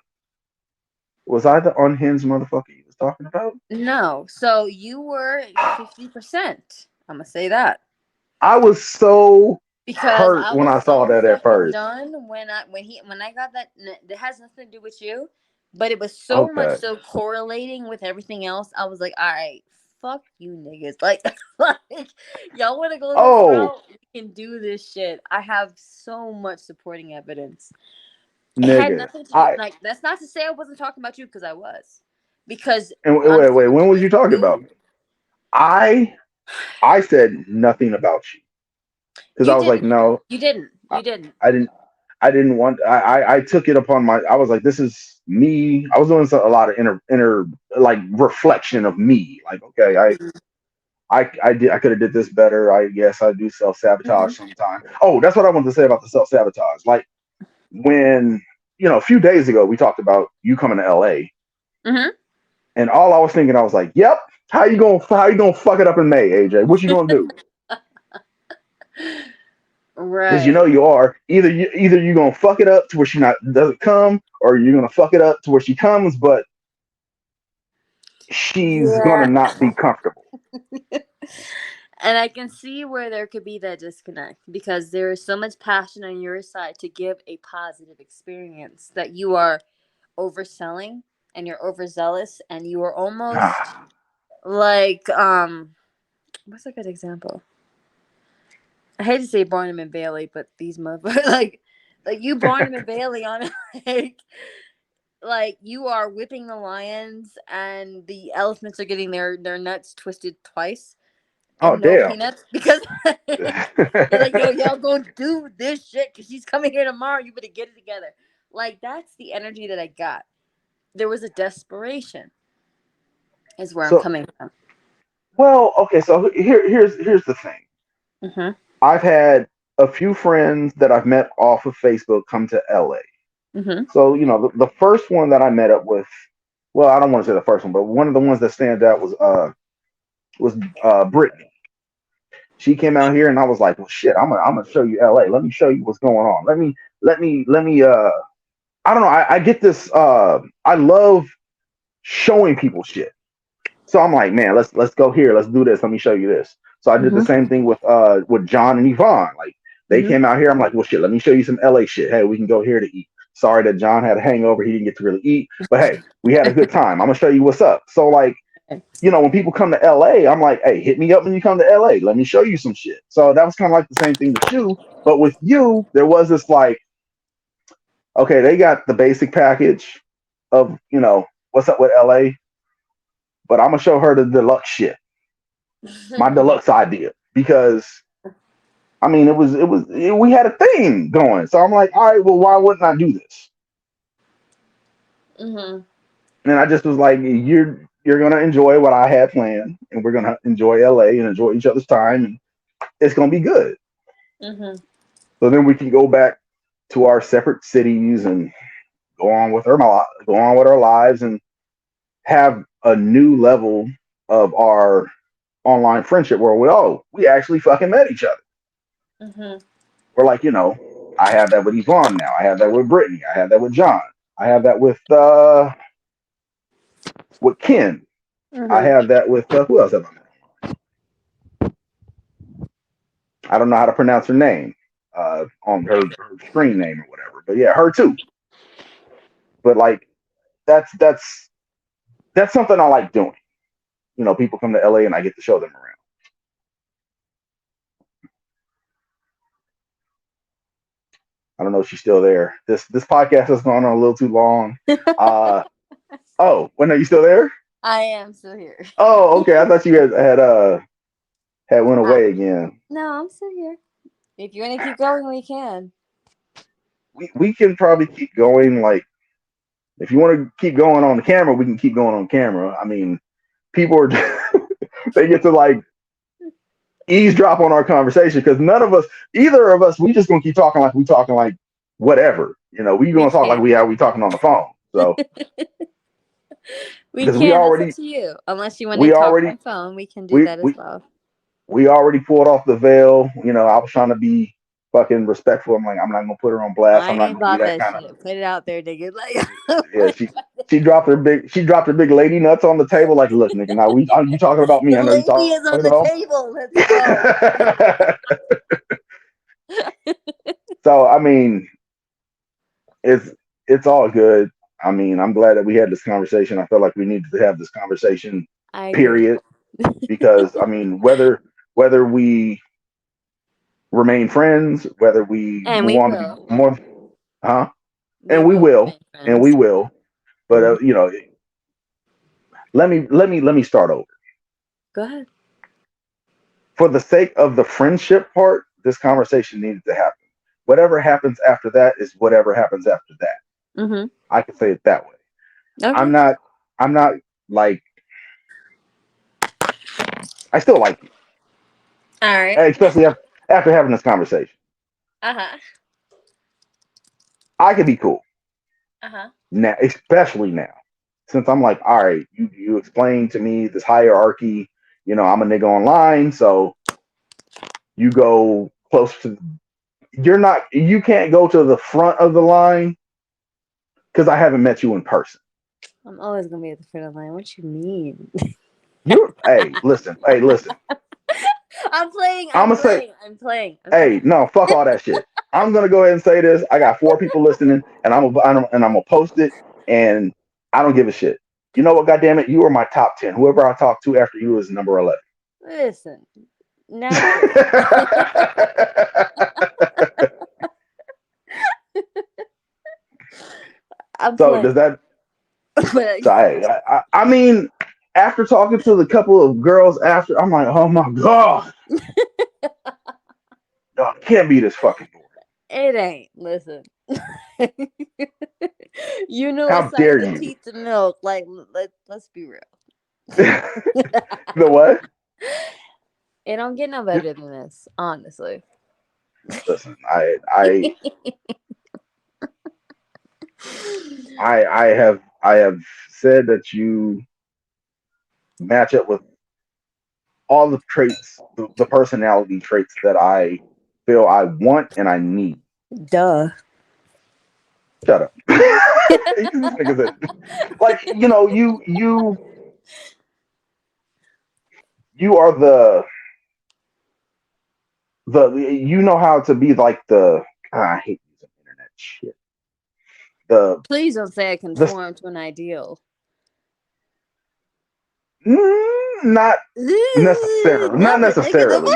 Was I the unhinged motherfucker you was talking about? No, so you were 50%. I'm gonna say that I was so because hurt I when was I saw so that at fucking first. done when I got that. That has nothing to do with you, but it was so much Okay. so correlating with everything else. I was like, all right, fuck you niggas. Like, like y'all want to go this Oh, route? We can do this shit. I have so much supporting evidence. It had nigga. nothing to do. I Like, that's not to say I wasn't talking about you because I was, because and wait. When was you unfortunately for talking about you, me? I I said nothing about you because I you was like, didn't, no, you didn't, I, you didn't. I didn't. I didn't want. I took it upon my. I was like, this is me. I was doing a lot of inner like reflection of me. Like, okay, I did. I could have did this better. I guess I do self Mm-hmm. sabotage sometimes. Oh, that's what I wanted to say about the self sabotage. Like when a few days ago we talked about you coming to LA, Mm-hmm. and all I was thinking, I was like, yep. How you gonna fuck it up in May, AJ? What you gonna do? Because Right. you are either you gonna fuck it up to where she not doesn't come, or you're gonna fuck it up to where she comes, but she's gonna Yeah. not be comfortable. And I can see where there could be that disconnect because there is so much passion on your side to give a positive experience that you are overselling and you're overzealous and you are almost like what's a good example? I hate to say Barnum and Bailey, but these motherfuckers like you Barnum and Bailey on it, like you are whipping the lions and the elephants are getting their nuts twisted twice Oh and no damn. peanuts because you're like, yo, y'all gonna do this shit because she's coming here tomorrow. You better get it together. Like that's the energy that I got. There was a desperation, is where I'm So coming from. well, okay. So here's the thing. Mhm. I've had a few friends that I've met off of Facebook come to LA. Mhm. So the first one that I met up with. Well, I don't want to say the first one, but one of the ones that stands out was Brittany. She came out here, and I was like, well, shit, I'm gonna show you LA. Let me show you what's going on. Let me. I don't know. I get this. I love showing people shit. So I'm like, man, let's go here. Let's do this. Let me show you this. So I did the Mhm. same thing with John and Yvonne. Like they Mhm. came out here. I'm like, well, shit. Let me show you some LA shit. Hey, we can go here to eat. Sorry that John had a hangover. He didn't get to really eat, but hey, we had a good time. I'm gonna show you what's up. So like, when people come to LA, I'm like, hey, hit me up when you come to LA. Let me show you some shit. So that was kind of like the same thing with you. But with you, there was this like, okay, they got the basic package of, what's up with LA, but I'm gonna show her the deluxe shit, my deluxe idea. Because I mean we had a thing going. So I'm like, all right, well, why wouldn't I do this? Mhm. And I just was like, you're gonna enjoy what I had planned, and we're gonna enjoy LA and enjoy each other's time, and it's gonna be good. Mhm. So then we can go back to our separate cities and go on with our lives and have a new level of our online friendship where we actually fucking met each other. Mhm. We're like, I have that with Yvonne now. I have that with Brittany. I have that with John. I have that with Ken. I Mhm. have that with who else have I met? I don't know how to pronounce her name on her screen name or whatever. But yeah, her too. But like that's something I like doing. People come to LA and I get to show them around. I don't know if she's still there. This podcast has gone on a little too long. Uh oh, when are you still there? I am still here. Oh, okay. I thought you had went away again. No, I'm still here. If you want to keep going, we can. We can probably keep going. Like if you want to keep going on the camera, we can keep going on camera. I mean, people are they get to like eavesdrop on our conversation because either of us, we just gonna keep talking like we talking like whatever. We We gonna talk like can. we talking on the phone. So We because we can. That's up already to you. Unless you want to we talk already on phone, we can do we that as we well. we already pulled off the veil. I was trying to be fucking respectful. I'm like, I'm not gonna put her on blast. I I'm not ain't gonna be about that that kind of. shit. Put it out there, nigga. Yeah, she dropped her big lady nuts on the table. Like, look, nigga, now are you talking about me? The I know you lady talking is on about the me. table. Let's go. So I mean, it's it's all good. I mean, I'm glad that we had this conversation. I felt like we needed to have this conversation. I agree. Period. Because I mean, whether we remain friends, whether we And move we on to be will. more, huh? We And we will will, remain and we friends. will. But Mhm. let me start over. Go ahead. For the sake of the friendship part, this conversation needed to happen. Whatever happens after that is whatever happens after that. Mm-hmm. I can say it that way. Okay. I'm not. I'm not like. I still like you, All right. especially after having this conversation. Uh-huh. I can be cool Uh-huh. now, especially now, since I'm like, all right, you explained to me this hierarchy. I'm a nigga online, so you go close to. You can't go to the front of the line because I haven't met you in person. I'm always gonna be at the front of the line. What you mean? Hey, listen. I'm playing. I'm I'm gonna say, playing. I'm playing. I'm hey, playing. no, fuck all that shit. I'm gonna go ahead and say this. I got 4 people listening, and I'm gonna post it, and I don't give a shit. You know what? Goddamn it, you are my top 10. Whoever I talk to after you is number 11. Listen. Naturally. I'm So playing. does that? But So I mean, after talking to the couple of girls after, I'm like, oh my god, no, it can't be this fucking boring. it ain't. Listen. You know How it's like dare the you? teeth of milk. Like let's be real. The what? It don't get no better than this, honestly. Listen, I have said that you match up with all the traits, the personality traits that I feel I want and I need. Duh. Shut up. This nigga said, like, you are the you know how to be like I hate using internet shit. The Please don't say I the conform to an ideal. not necessarily, not Love it, nigga. necessarily.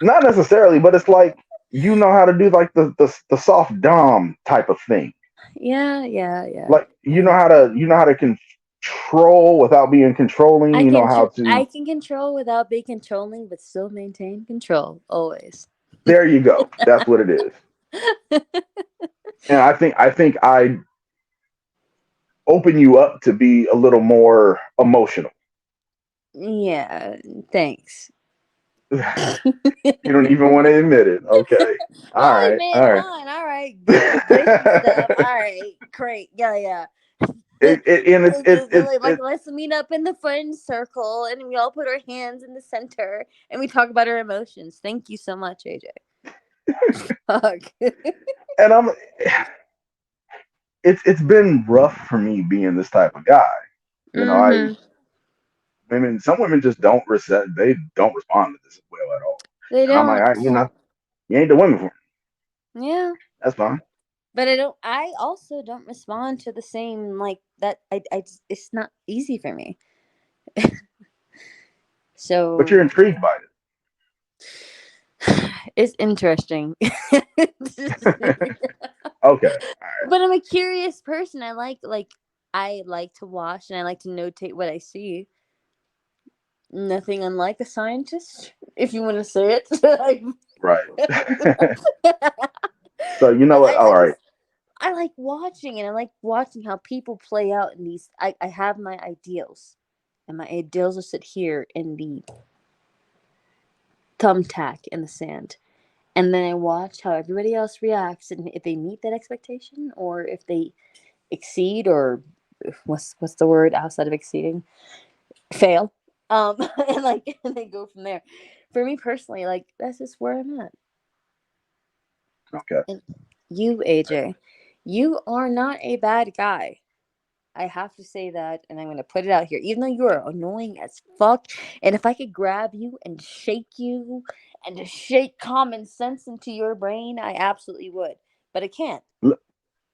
Not necessarily, but it's like you know how to do like the soft dom type of thing. Yeah, yeah, yeah. Like you know how to control without being controlling. You know how I to. can control without being controlling, but still maintain control always. There you go. That's what it is. And I think I open you up to be a little more emotional. Yeah, thanks. You don't even want to admit it. Okay. All I'll right. admit, All right. fine. All right, good, gushy stuff. All right, great. Yeah, yeah. And Like, let's meet up in the friend circle, and we all put our hands in the center, and we talk about our emotions. Thank you so much, AJ. Fuck. and I'm it's been rough for me being this type of guy. You know, Mm-hmm. some women just they don't respond to this well at all. They And I'm like, don't. you ain't the women for me. Yeah. That's fine. But I also don't respond to the same like that. It's not easy for me. But you're So intrigued by it. it's interesting. Okay. But I'm a curious person. I like to watch and I like to notate what I see. Nothing unlike a scientist, if you want to say it. Right. but So you know what? All I right. just I like watching, and I like watching how people play out in these. I have my ideals, and my ideals will sit here in the thumbtack in the sand. And then I watch how everybody else reacts, and if they meet that expectation, or if they exceed, or what's the word outside of exceeding, fail. And like and they go from there. For me personally, like that's just where I'm at. Okay. And you, AJ, you are not a bad guy. I have to say that, and I'm going to put it out here. Even though you are annoying as fuck, and if I could grab you and shake you and just shake common sense into your brain, I absolutely would. But I can't.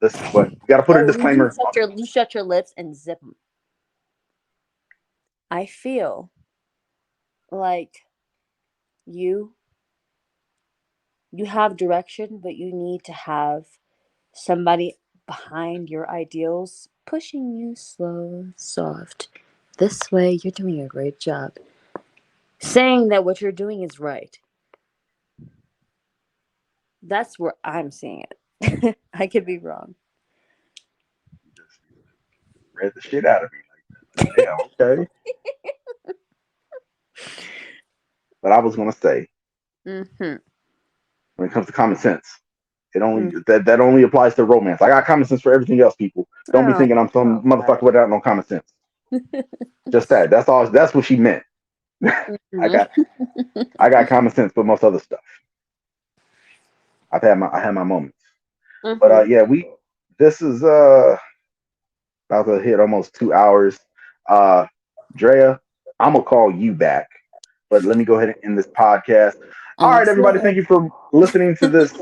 Listen, but we got to put a Oh, disclaimer. you shut your lips and zip them. I feel like you you have direction, but you need to have somebody behind your ideals pushing you slow, soft. This way, you're doing a great job. Saying that what you're doing is right. That's where I'm seeing it. I could be wrong. You just read the shit out of me like that. Damn. Okay. But I was gonna say, Mm-hmm. when it comes to common sense, that only applies to romance. I got common sense for everything else. People don't be Oh, thinking I'm some God. motherfucker without no common sense. Just that. That's all. That's what she meant. I got Mm-hmm. I got common sense, but most other stuff. I had my moments. But Mm-hmm. yeah, this is about to hit almost 2 hours. Uh Drea, I'm gonna call you back. But let me go ahead and end this podcast. All right, everybody, thank Awesome. you for listening to this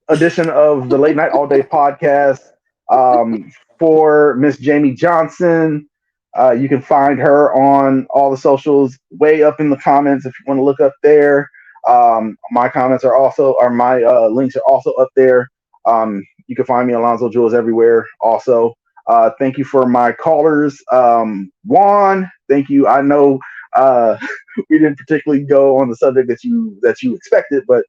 edition of the Late Night All Day podcast um, for Miss Jamie Johnson. You can find her on all the socials, way up in the comments if you want to look up there. My comments are also, or my links are also up there. You can find me, Alonzo Jules, everywhere. Also, thank you for my callers, Juan. Thank you. I know uh, we didn't particularly go on the subject that you expected, but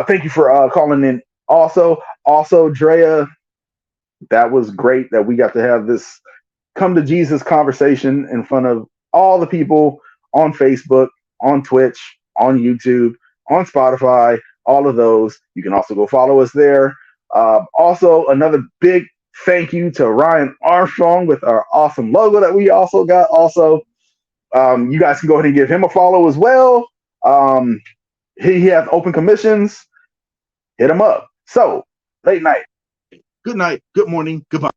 thank you for calling in. Also, Drea, that was great that we got to have this come to Jesus conversation in front of all the people on Facebook, on Twitch, on YouTube, on Spotify, all of those. You can also go follow us there. Also, another big thank you to Ryan Armstrong with our awesome logo that we also got. Also, you guys can go ahead and give him a follow as well. He has open commissions. Hit him up. So, late night. Good night. Good morning. Goodbye.